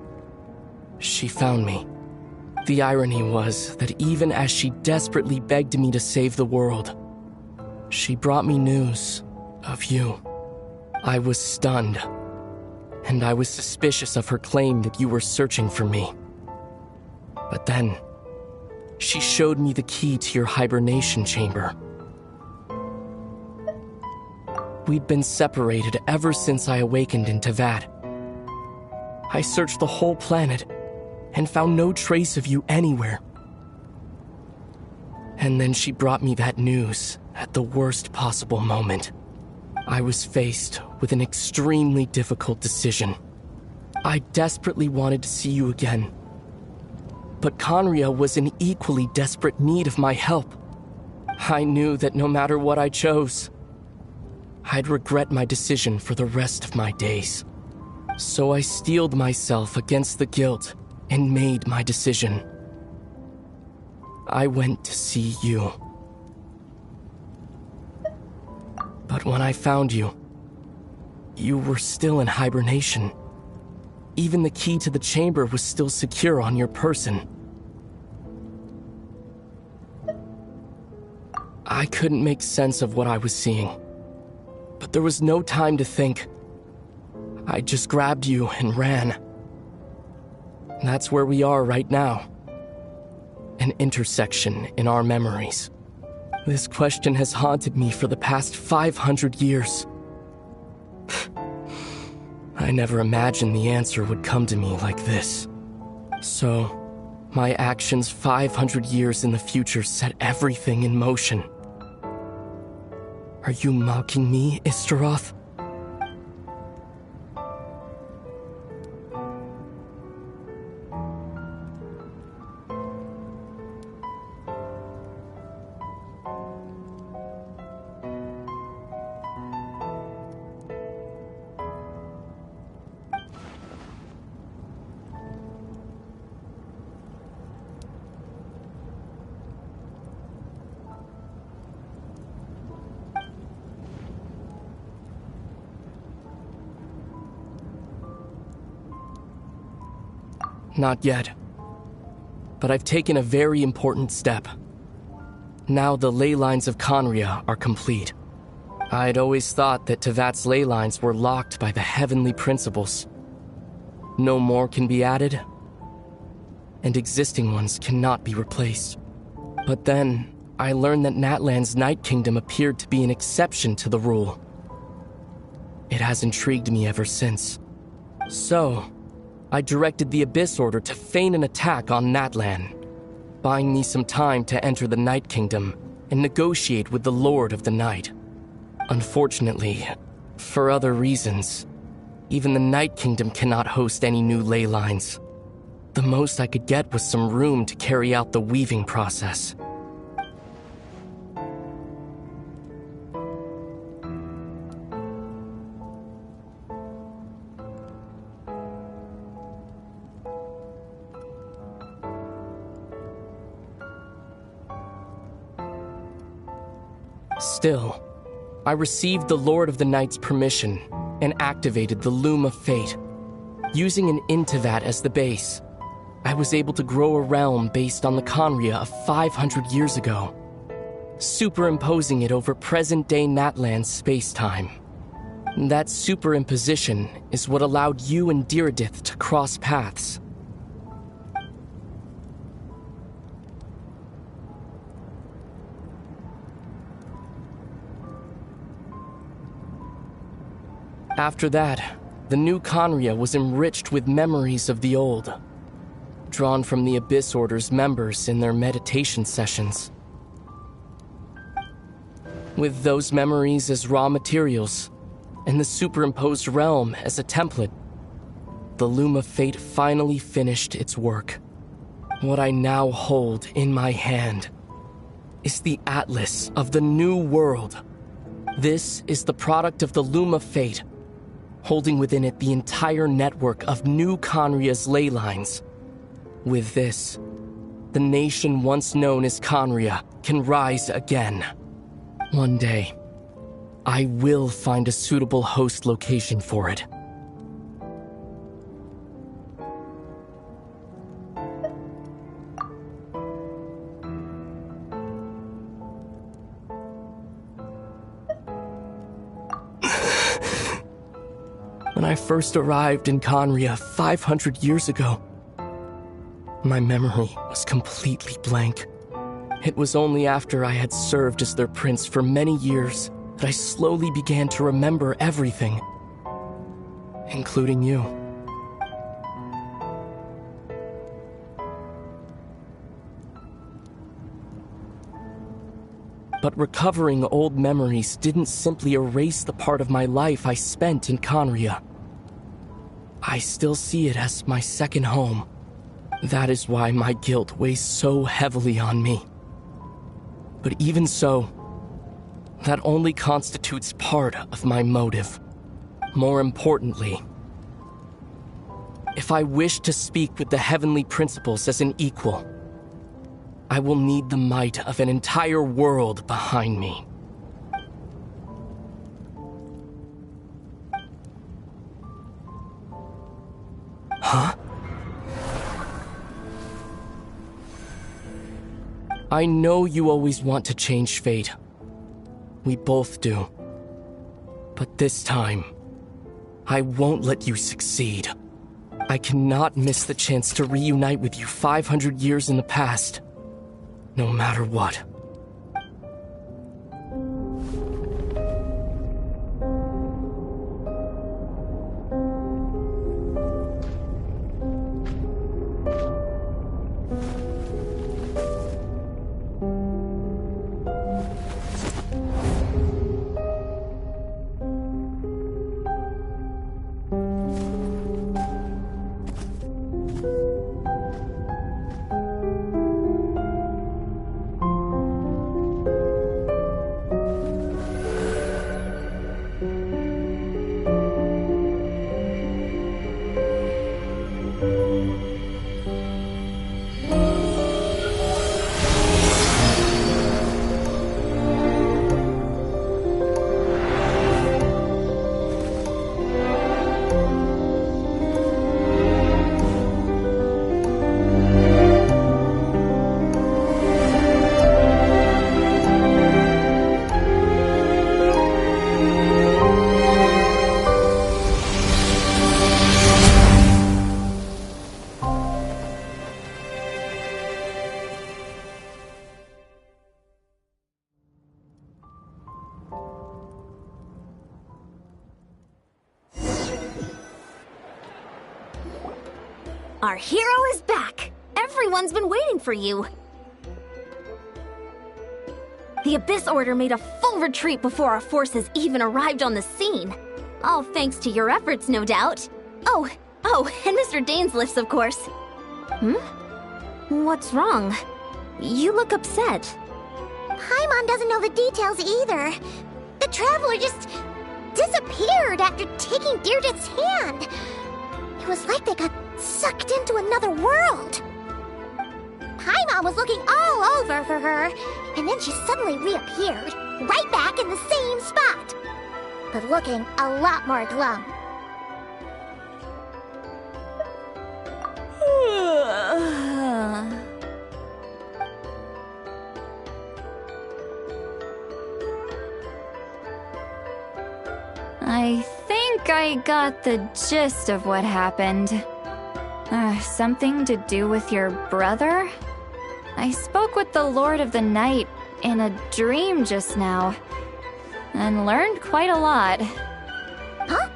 S11: she found me. The irony was that even as she desperately begged me to save the world, she brought me news of you. I was stunned, and I was suspicious of her claim that you were searching for me. But then, she showed me the key to your hibernation chamber. We'd been separated ever since I awakened in Teyvat. I searched the whole planet and found no trace of you anywhere. And then she brought me that news at the worst possible moment. I was faced with an extremely difficult decision. I desperately wanted to see you again. But Conria was in equally desperate need of my help. I knew that no matter what I chose, I'd regret my decision for the rest of my days. So I steeled myself against the guilt and made my decision. I went to see you. But when I found you, you were still in hibernation. Even the key to the chamber was still secure on your person. I couldn't make sense of what I was seeing. But there was no time to think. I just grabbed you and ran. That's where we are right now. An intersection in our memories. This question has haunted me for the past 500 years. I never imagined the answer would come to me like this. So, my actions 500 years in the future set everything in motion. Are you mocking me, Istaroth? Not yet. But I've taken a very important step. Now the ley lines of Conria are complete. I'd always thought that Tevat's ley lines were locked by the heavenly principles. No more can be added, and existing ones cannot be replaced. But then, I learned that Natlan's Night Kingdom appeared to be an exception to the rule. It has intrigued me ever since. So, I directed the Abyss Order to feign an attack on Natlan, buying me some time to enter the Night Kingdom and negotiate with the Lord of the Night. Unfortunately, for other reasons, even the Night Kingdom cannot host any new ley lines. The most I could get was some room to carry out the weaving process. Still, I received the Lord of the Night's permission and activated the Loom of Fate. Using an Intivat as the base, I was able to grow a realm based on the Conria of 500 years ago, superimposing it over present-day Natlan's space-time. That superimposition is what allowed you and Diridith to cross paths. After that, the new Conria was enriched with memories of the old, drawn from the Abyss Order's members in their meditation sessions. With those memories as raw materials, and the superimposed realm as a template, the Loom of Fate finally finished its work. What I now hold in my hand is the Atlas of the New World. This is the product of the Loom of Fate, holding within it the entire network of new Conria's ley lines. With this, the nation once known as Conria can rise again. One day, I will find a suitable host location for it. When I first arrived in Conria 500 years ago, my memory was completely blank. It was only after I had served as their prince for many years that I slowly began to remember everything, including you. But recovering old memories didn't simply erase the part of my life I spent in Conria. I still see it as my second home. That is why my guilt weighs so heavily on me. But even so, that only constitutes part of my motive. More importantly, if I wish to speak with the heavenly principles as an equal, I will need the might of an entire world behind me. Huh? I know you always want to change fate. We both do. But this time, I won't let you succeed. I cannot miss the chance to reunite with you 500 years in the past, no matter what.
S1: Our hero is back! Everyone's been waiting for you! The Abyss Order made a full retreat before our forces even arrived on the scene. All thanks to your efforts, no doubt. Oh, and Mr. Dainsliff's, of course. What's wrong? You look upset.
S2: Paimon doesn't know the details either. The Traveler just disappeared after taking Deirdre's hand. It was like they got sucked into another world. Paimon was looking all over for her, and then she suddenly reappeared, right back in the same spot, but looking a lot more glum.
S4: I think I got the gist of what happened. Something to do with your brother? I spoke with the Lord of the Night in a dream just now, and learned quite a lot.
S2: Huh?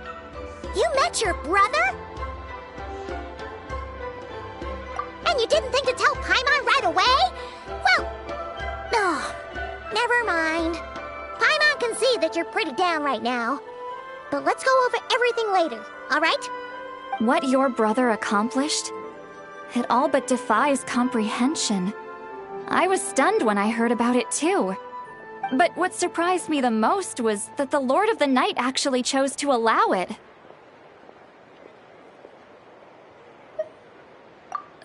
S2: You met your brother? And you didn't think to tell Paimon right away? Well, no, never mind. Paimon can see that you're pretty down right now. But let's go over everything later, all right?
S4: What your brother accomplished? It all but defies comprehension. I was stunned when I heard about it too. But what surprised me the most was that the Lord of the Night actually chose to allow it.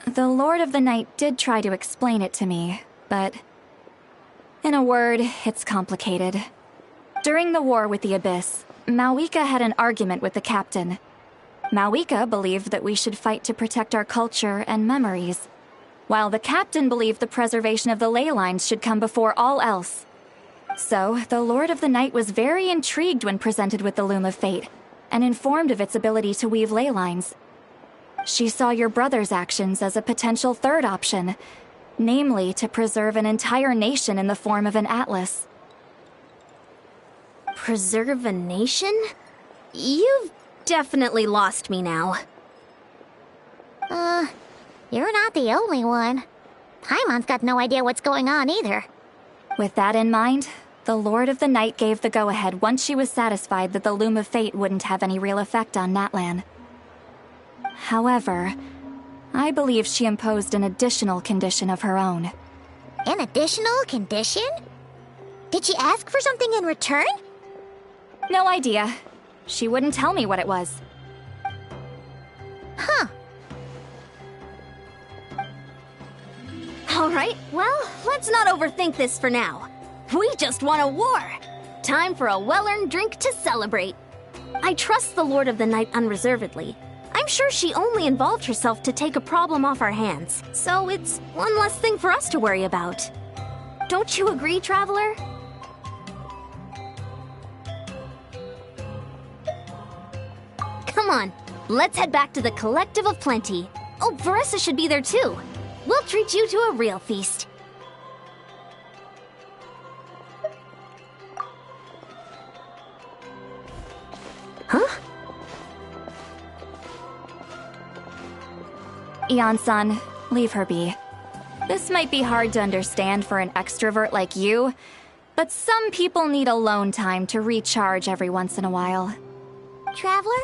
S4: The Lord of the Night did try to explain it to me, but in a word, it's complicated. During the war with the Abyss, Mawika had an argument with the captain. Mawika believed that we should fight to protect our culture and memories, while the captain believed the preservation of the ley lines should come before all else. So, the Lord of the Night was very intrigued when presented with the Loom of Fate, and informed of its ability to weave ley lines. She saw your brother's actions as a potential third option, namely to preserve an entire nation in the form of an atlas.
S1: Preserve a nation? You've definitely lost me now.
S2: You're not the only one. Paimon's got no idea what's going on either.
S4: With that in mind, the Lord of the Night gave the go-ahead once she was satisfied that the Loom of Fate wouldn't have any real effect on Natlan. However, I believe she imposed an additional condition of her own.
S2: An additional condition? Did she ask for something in return?
S4: No idea. She wouldn't tell me what it was.
S2: Huh.
S1: Alright, well, let's not overthink this for now. We just won a war! Time for a well-earned drink to celebrate. I trust the Lord of the Night unreservedly. I'm sure she only involved herself to take a problem off our hands, so it's one less thing for us to worry about. Don't you agree, Traveler? Come on, let's head back to the Collective of Plenty. Oh, Veressa should be there too. We'll treat you to a real feast. Huh?
S4: Ian-san, leave her be. This might be hard to understand for an extrovert like you, but some people need alone time to recharge every once in a while.
S2: Traveler?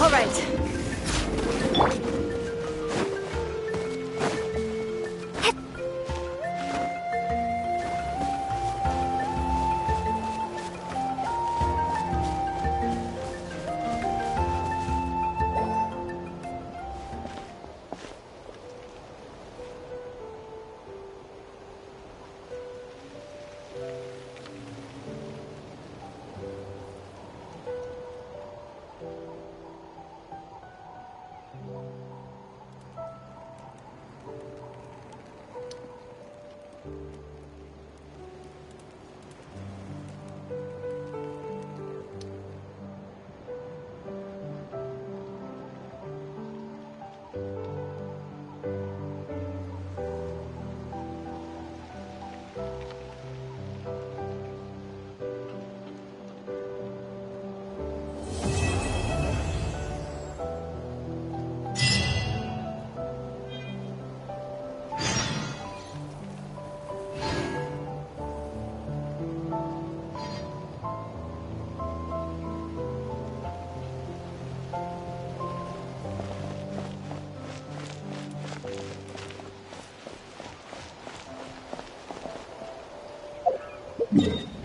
S3: All right.
S5: it.